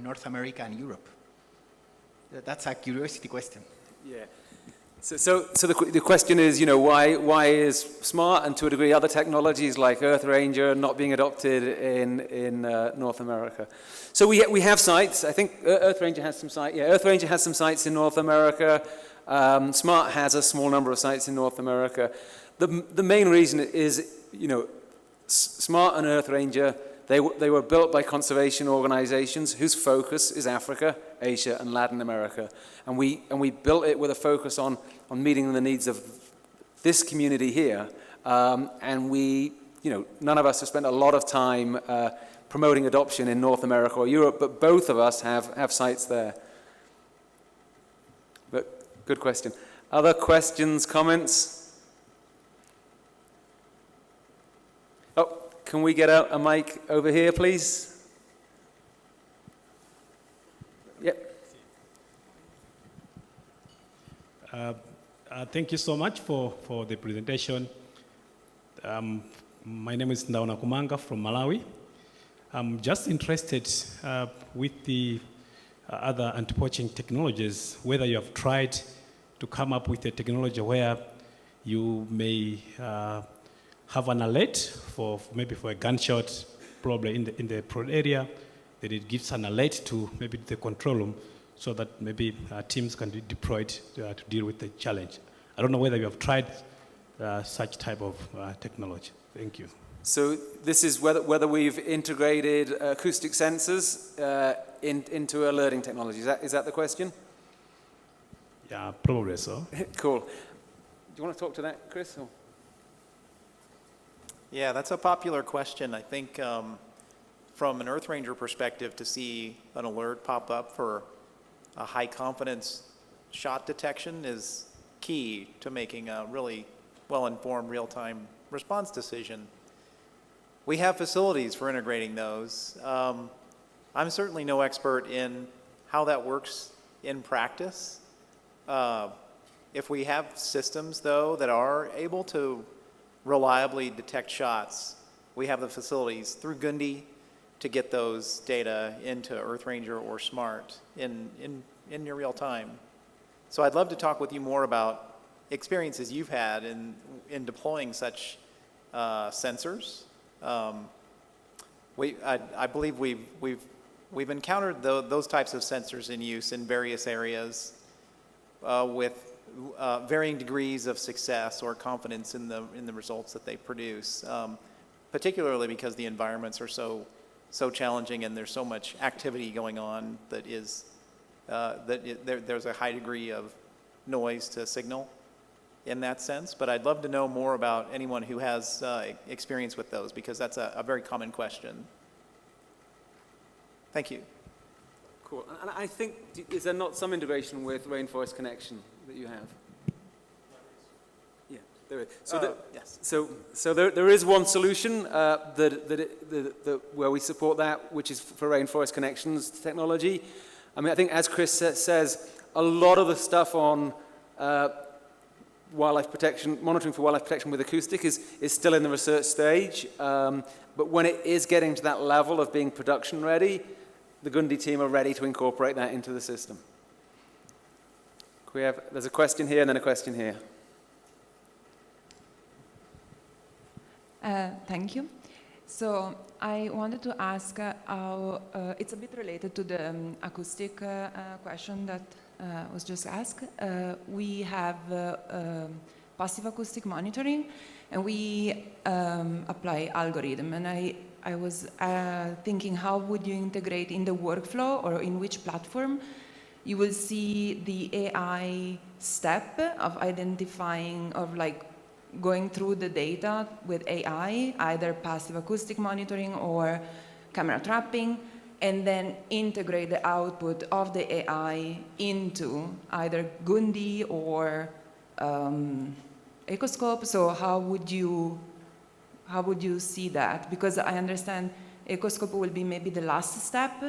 North America and Europe? That's a curiosity question. Yeah. So the question is, you know, why is SMART and to a degree other technologies like EarthRanger not being adopted in North America? So we have sites. I think EarthRanger has some sites. Yeah, EarthRanger has some sites in North America. SMART has a small number of sites in North America. The main reason is, you know, SMART and EarthRanger, they were built by conservation organizations whose focus is Africa, Asia, and Latin America. And we built it with a focus on meeting the needs of this community here. And we, none of us have spent a lot of time promoting adoption in North America or Europe, but both of us have sites there. But good question. Other questions, comments? Oh, can we get a mic over here, please? Yep. Thank you so much for the presentation. My name is Ndauna Kumanga from Malawi. I'm just interested with the other anti-poaching technologies, whether you have tried to come up with a technology where you may have an alert for maybe for a gunshot, probably in the prod area, that it gives an alert to maybe the control room, so that maybe teams can be deployed to deal with the challenge. I don't know whether you have tried such type of technology. Thank you. So this is whether we've integrated acoustic sensors into alerting technology. Is that the question? Yeah, probably so. Cool. Do you want to talk to that, Chris? Or? Yeah, that's a popular question. I think from an EarthRanger perspective, to see an alert pop up for a high confidence shot detection is key to making a really well-informed real-time response decision. We have facilities for integrating those. I'm certainly no expert in how that works in practice. If we have systems, though, that are able to reliably detect shots, we have the facilities through Gundi to get those data into EarthRanger or SMART in near real time. So I'd love to talk with you more about experiences you've had in deploying such sensors. I believe we've encountered those types of sensors in use in various areas with varying degrees of success or confidence in the results that they produce, particularly because the environments are so challenging and there's so much activity going on that there's a high degree of noise to signal in that sense. But I'd love to know more about anyone who has experience with those, because that's a very common question. Thank you. Cool. And I think, is there not some integration with Rainforest Connection that you have? Yeah, there is. So, yes. So there is one solution where we support that, which is for Rainforest Connections technology. I mean, I think, as Chris says, a lot of the stuff on wildlife protection, monitoring for wildlife protection with acoustic is still in the research stage. But when it is getting to that level of being production ready, the Gundi team are ready to incorporate that into the system. There's a question here and then a question here. Thank you. So I wanted to ask how, it's a bit related to the acoustic question that was just asked. We have passive acoustic monitoring, and we apply algorithm. And I was thinking, how would you integrate in the workflow, or in which platform you will see the AI step of identifying, of like going through the data with AI, either passive acoustic monitoring or camera trapping, and then integrate the output of the AI into either Gundi or Ecoscope. So how would you see that? Because I understand Ecoscope will be maybe the last step,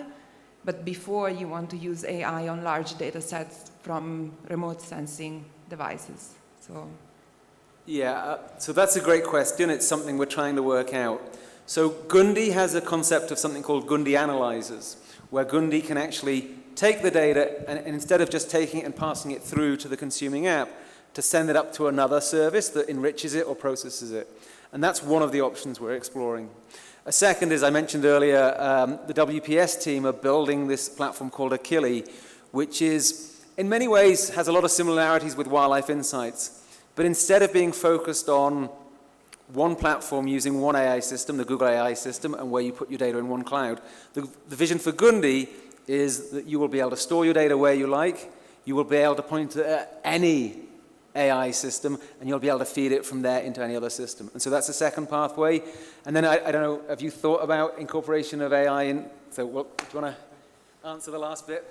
but before you want to use AI on large data sets from remote sensing devices. So. Yeah, so that's a great question. It's something we're trying to work out. So Gundi has a concept of something called Gundi analyzers, where Gundi can actually take the data and instead of just taking it and passing it through to the consuming app, to send it up to another service that enriches it or processes it. And that's one of the options we're exploring. A second is, I mentioned earlier, the WPS team are building this platform called Achille, which is, in many ways, has a lot of similarities with Wildlife Insights. But instead of being focused on one platform using one AI system, the Google AI system, and where you put your data in one cloud, the vision for Gundi is that you will be able to store your data where you like. You will be able to point to any AI system, and you'll be able to feed it from there into any other system. And so that's the second pathway. And then I don't know, have you thought about incorporation of AI in? So do you want to answer the last bit?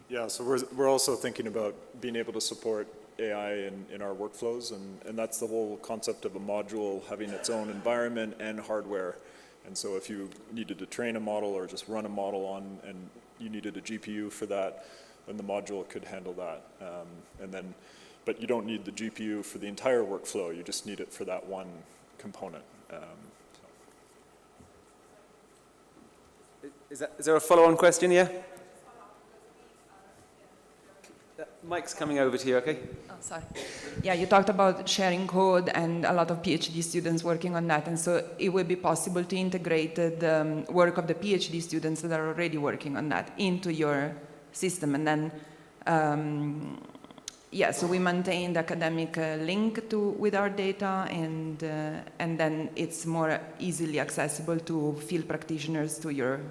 Yeah, so we're also thinking about being able to support AI in our workflows, and that's the whole concept of a module having its own environment and hardware. And so if you needed to train a model or just run a model on, and you needed a GPU for that, then the module could handle that. But you don't need the GPU for the entire workflow, you just need it for that one component. Is there a follow-on question, yeah? Mike's coming over to you, okay? Oh, sorry. Yeah, you talked about sharing code and a lot of PhD students working on that, and so it would be possible to integrate the work of the PhD students that are already working on that into your system, and then, yeah, so we maintain the academic link with our data, and then it's more easily accessible to field practitioners to your,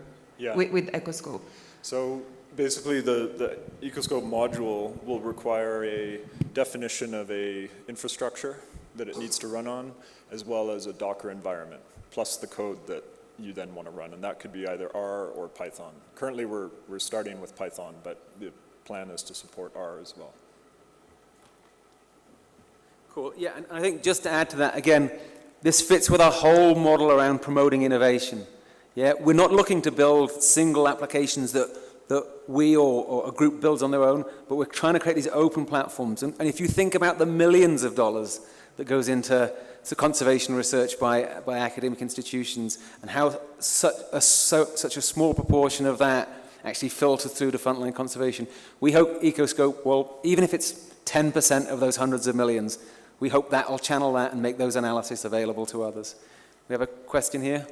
with Ecoscope. So basically, the Ecoscope module will require a definition of a infrastructure that it needs to run on, as well as a Docker environment, plus the code that you then want to run, and that could be either R or Python. Currently, we're starting with Python, but the plan is to support R as well. Cool, yeah, and I think just to add to that, again, this fits with our whole model around promoting innovation. Yeah, we're not looking to build single applications that we or a group builds on their own, but we're trying to create these open platforms. And if you think about the millions of dollars that goes into conservation research by academic institutions, and how such a small proportion of that actually filters through to frontline conservation, we hope Ecoscope will, even if it's 10% of those hundreds of millions, we hope that will channel that and make those analyses available to others. We have a question here.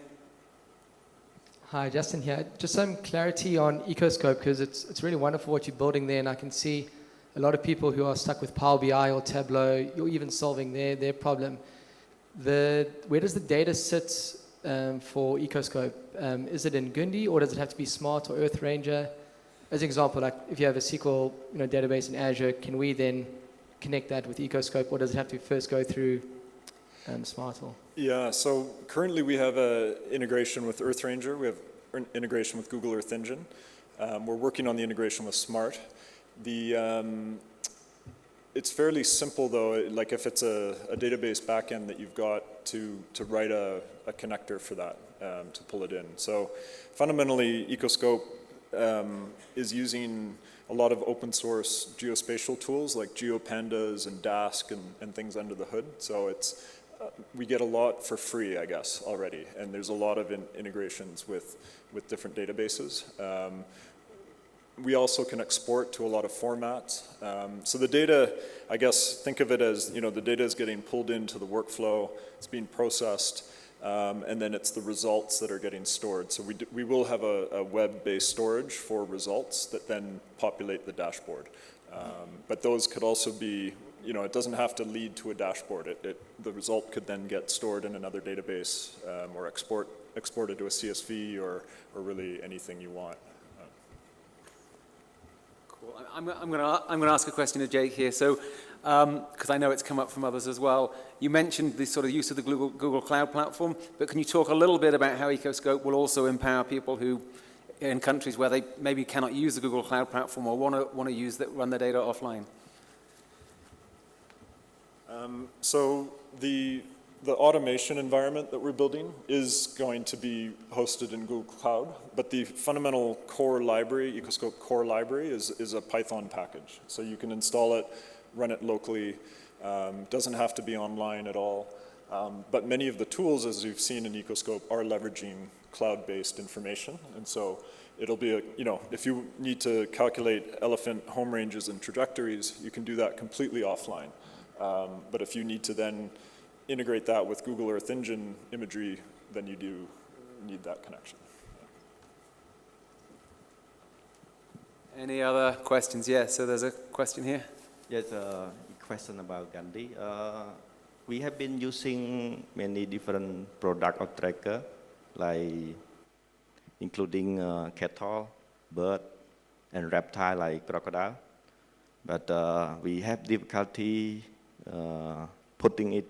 Hi, Justin here. Just some clarity on Ecoscope, because it's really wonderful what you're building there, and I can see a lot of people who are stuck with Power BI or Tableau, you're even solving their problem. Where does the data sit for Ecoscope? Is it in Gundi, or does it have to be SMART or EarthRanger? As an example, like if you have a SQL database in Azure, can we then connect that with Ecoscope, or does it have to first go through SMART? Yeah, so currently we have an integration with EarthRanger. We have an integration with Google Earth Engine. We're working on the integration with SMART. It's fairly simple though, like if it's a database backend that you've got to write a connector for that, to pull it in. So fundamentally, Ecoscope is using a lot of open source geospatial tools like GeoPandas and Dask and things under the hood. So we get a lot for free, I guess, already. And there's a lot of integrations with different databases. We also can export to a lot of formats. So the data, I guess, think of it as, the data is getting pulled into the workflow, it's being processed, and then it's the results that are getting stored. So we will have a web-based storage for results that then populate the dashboard. But those could also be, it doesn't have to lead to a dashboard. The result could then get stored in another database or exported to a CSV or really anything you want. Cool. I'm going to ask a question of Jake here. So, because I know it's come up from others as well. You mentioned the sort of use of the Google Cloud Platform, but can you talk a little bit about how Ecoscope will also empower people who, in countries where they maybe cannot use the Google Cloud Platform or want to run their data offline? So the automation environment that we're building is going to be hosted in Google Cloud, but the fundamental core library, Ecoscope core library, is a Python package. So you can install it, run it locally, doesn't have to be online at all. But many of the tools, as you've seen in Ecoscope, are leveraging cloud-based information. And so it'll be, if you need to calculate elephant home ranges and trajectories, you can do that completely offline. But if you need to then integrate that with Google Earth Engine imagery, then you do need that connection. Any other questions? Yeah, so there's a question here. Yes, a question about Gandhi. We have been using many different product or tracker, like including cattle, bird, and reptile like crocodile. but we have difficulty putting it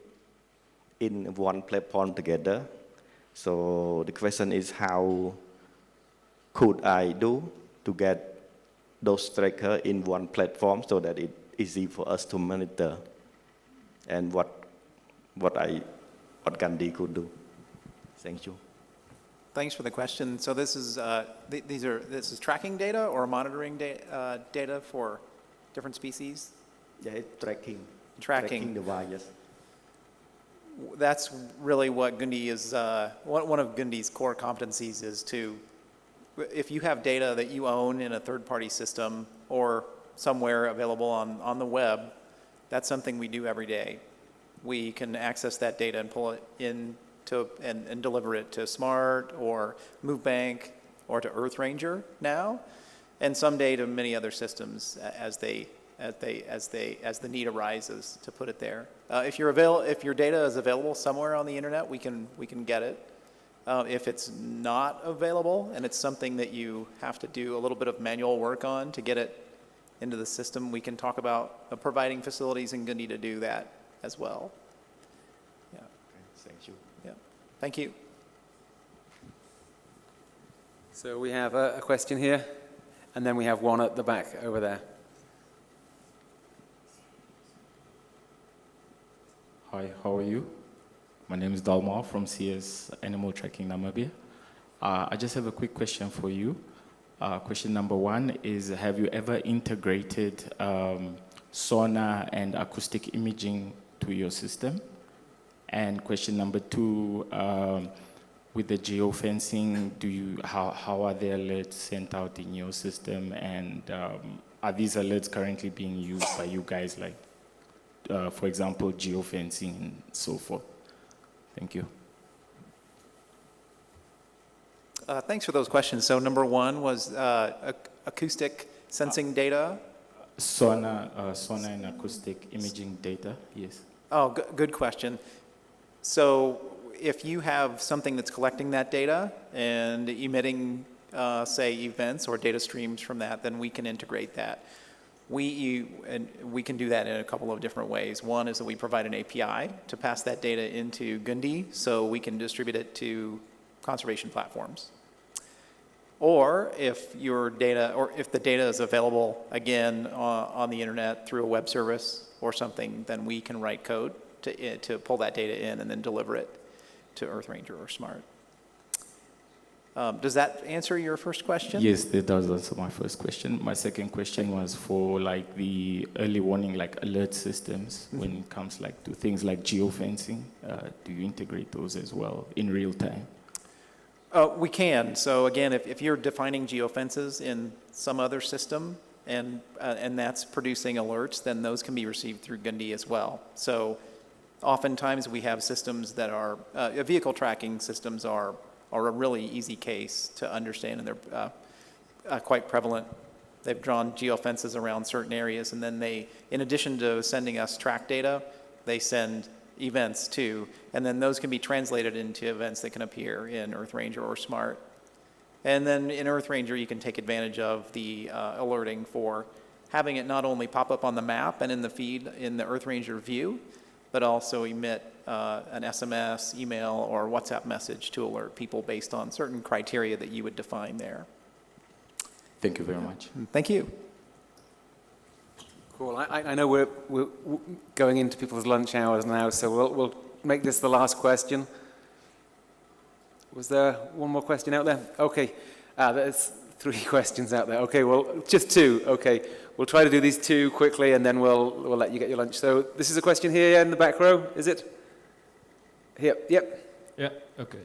in one platform together. So the question is, how could I do to get those trackers in one platform so that it's easy for us to monitor, and what Gandhi could do? Thank you. Thanks for the question. So this is this is tracking data or monitoring data for different species? Yeah, it's tracking. Tracking the wires. That's really what Gundi is, one of Gundi's core competencies is to, if you have data that you own in a third-party system or somewhere available on the web, that's something we do every day. We can access that data and pull it in and deliver it to SMART or MoveBank or to EarthRanger now, and someday to many other systems as the need arises to put it there. If your data is available somewhere on the internet, we can get it. If it's not available and it's something that you have to do a little bit of manual work on to get it into the system, we can talk about providing facilities in Gundi to do that as well. Yeah. Okay, thank you. Yeah. Thank you. So we have a question here, and then we have one at the back over there. Hi, how are you? My name is Dalmar from CS Animal Tracking Namibia. I just have a quick question for you. Question number one is, have you ever integrated sonar and acoustic imaging to your system? And question number two, with the geofencing, how are the alerts sent out in your system? And are these alerts currently being used by you guys, like, for example, geofencing and so forth? Thank you. Thanks for those questions. So number one was acoustic sensing data. Sonar and acoustic imaging data, yes. Oh, good question. So if you have something that's collecting that data and emitting, say, events or data streams from that, then we can integrate that. We can do that in a couple of different ways. One is that we provide an API to pass that data into Gundi so we can distribute it to conservation platforms. Or if if the data is available again on the internet through a web service or something, then we can write code to pull that data in and then deliver it to EarthRanger or SMART. Does that answer your first question? Yes, that does answer my first question. My second question was for like the early warning, like alert systems when it comes like to things like geofencing. Do you integrate those as well in real time? We can. So again, if you're defining geofences in some other system and that's producing alerts, then those can be received through Gundi as well. So oftentimes we have systems that are, vehicle tracking systems are a really easy case to understand, and they're quite prevalent. They've drawn geofences around certain areas, and then they, in addition to sending us track data, they send events too, and then those can be translated into events that can appear in EarthRanger or SMART. And then in EarthRanger, you can take advantage of the alerting for having it not only pop up on the map and in the feed in the EarthRanger view, but also emit an SMS, email, or WhatsApp message to alert people based on certain criteria that you would define there. Thank you very much. Thank you. Cool. I know we're going into people's lunch hours now, so we'll make this the last question. Was there one more question out there? Okay. There's 3 questions out there. Okay, well, just 2. Okay. We'll try to do these 2 quickly, and then we'll let you get your lunch. So this is a question here in the back row, is it? Here, yep. Yeah, okay.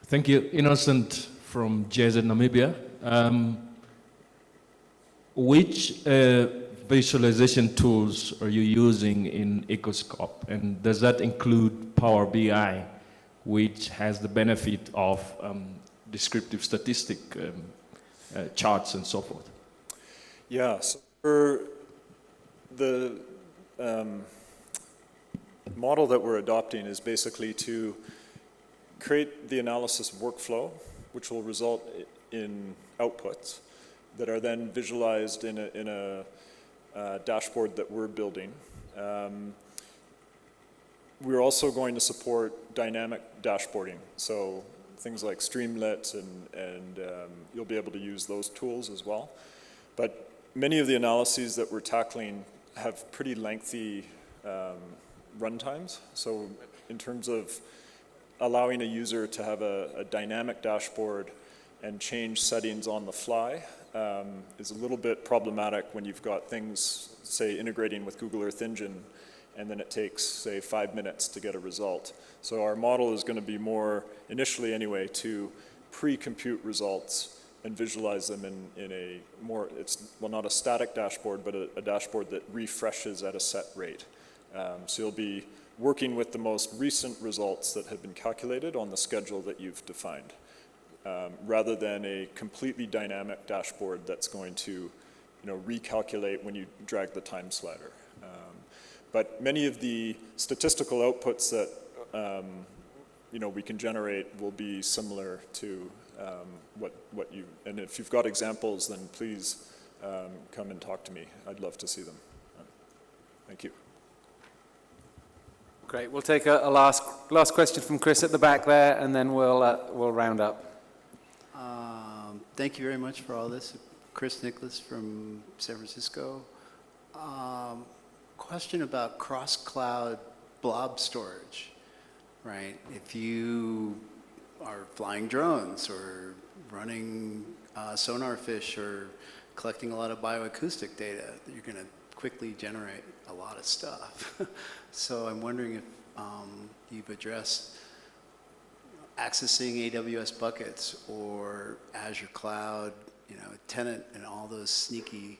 Thank you. Innocent from JZ Namibia. Which visualization tools are you using in Ecoscope? And does that include Power BI, which has the benefit of descriptive statistic charts and so forth? Yeah, so for the model that we're adopting is basically to create the analysis workflow, which will result in outputs that are then visualized in a dashboard that we're building. We're also going to support dynamic dashboarding. So things like Streamlit and you'll be able to use those tools as well. But many of the analyses that we're tackling have pretty lengthy run times. So in terms of allowing a user to have a dynamic dashboard and change settings on the fly is a little bit problematic when you've got things, say, integrating with Google Earth Engine, and then it takes, say, 5 minutes to get a result. So our model is going to be more, initially anyway, to pre-compute results and visualize them in a more, well, not a static dashboard, but a dashboard that refreshes at a set rate. So you'll be working with the most recent results that have been calculated on the schedule that you've defined, rather than a completely dynamic dashboard that's going to, recalculate when you drag the time slider. But many of the statistical outputs that we can generate will be similar to what you, and if you've got examples, then please come and talk to me. I'd love to see them. Thank you. Great. We'll take a last question from Chris at the back there, and then we'll round up. Thank you very much for all this. Chris Nicholas from San Francisco. Question about cross-cloud blob storage, right? If you are flying drones or running sonar fish or collecting a lot of bioacoustic data, you're going to quickly generate a lot of stuff. So I'm wondering if you've addressed accessing AWS buckets or Azure Cloud, tenant, and all those sneaky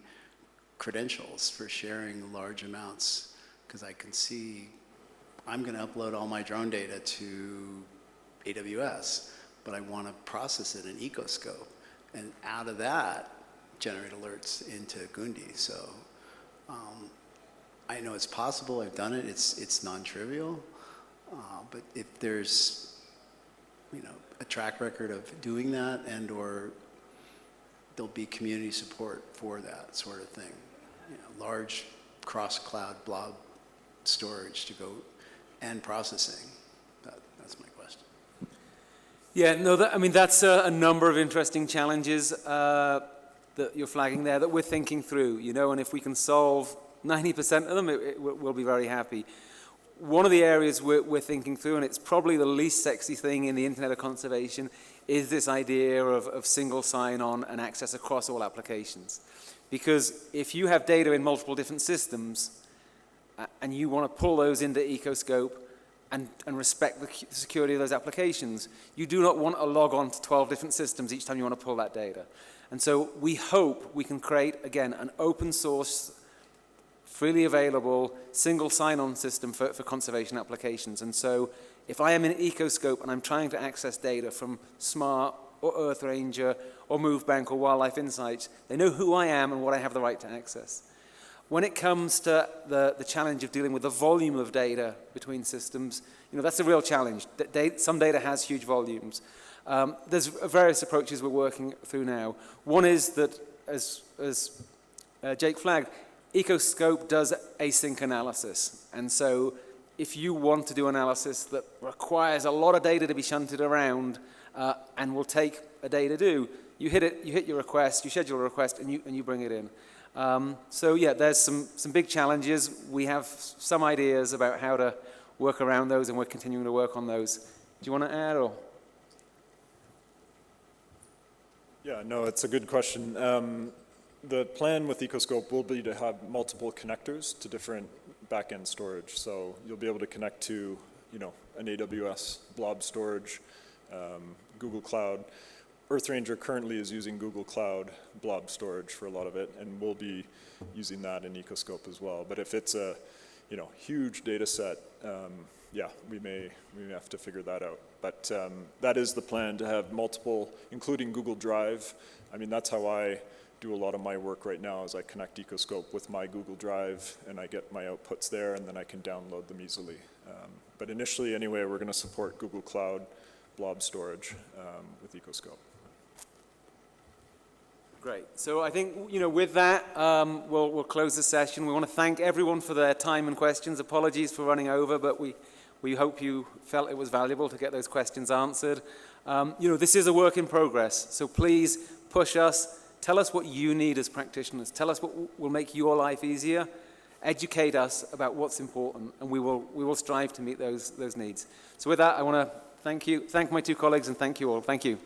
credentials for sharing large amounts, because I can see I'm going to upload all my drone data to AWS, but I want to process it in Ecoscope, and out of that generate alerts into Gundi. So I know it's possible. I've done it. It's non-trivial, but if there's a track record of doing that, and or there'll be community support for that sort of thing. Large cross-cloud blob storage to go and processing. That's my question. Yeah, no, that's a number of interesting challenges that you're flagging there that we're thinking through, and if we can solve 90% of them, we'll be very happy. One of the areas we're thinking through, and it's probably the least sexy thing in the Internet of Conservation, is this idea of single sign-on and access across all applications. Because if you have data in multiple different systems, and you want to pull those into Ecoscope and respect the security of those applications, you do not want to log on to 12 different systems each time you want to pull that data. And so we hope we can create, again, an open source, freely available, single sign-on system for conservation applications. And so if I am in Ecoscope and I'm trying to access data from SMART or EarthRanger or MoveBank or Wildlife Insights, they know who I am and what I have the right to access. When it comes to the challenge of dealing with the volume of data between systems, that's a real challenge. Some data has huge volumes. There's various approaches we're working through now. One is that, as Jake flagged, Ecoscope does async analysis. And so if you want to do analysis that requires a lot of data to be shunted around and will take a day to do, you hit your request, you schedule a request, and you bring it in. So yeah, there's some big challenges. We have some ideas about how to work around those, and we're continuing to work on those. Do you want to add, or? Yeah, no, it's a good question. The plan with Ecoscope will be to have multiple connectors to different back-end storage. So you'll be able to connect to, an AWS blob storage, Google Cloud. EarthRanger currently is using Google Cloud blob storage for a lot of it, and we'll be using that in Ecoscope as well. But if it's a, huge data set, yeah, we may have to figure that out. But that is the plan, to have multiple, including Google Drive. That's how I do a lot of my work right now, is I connect Ecoscope with my Google Drive, and I get my outputs there, and then I can download them easily. But initially, anyway, we're going to support Google Cloud blob storage with Ecoscope. Great. So I think, with that, we'll close the session. We want to thank everyone for their time and questions. Apologies for running over, but we hope you felt it was valuable to get those questions answered. This is a work in progress, so please push us. Tell us what you need as practitioners. Tell us what will make your life easier. Educate us about what's important, and we will strive to meet those needs. So with that, I want to thank my two colleagues, and thank you all. Thank you.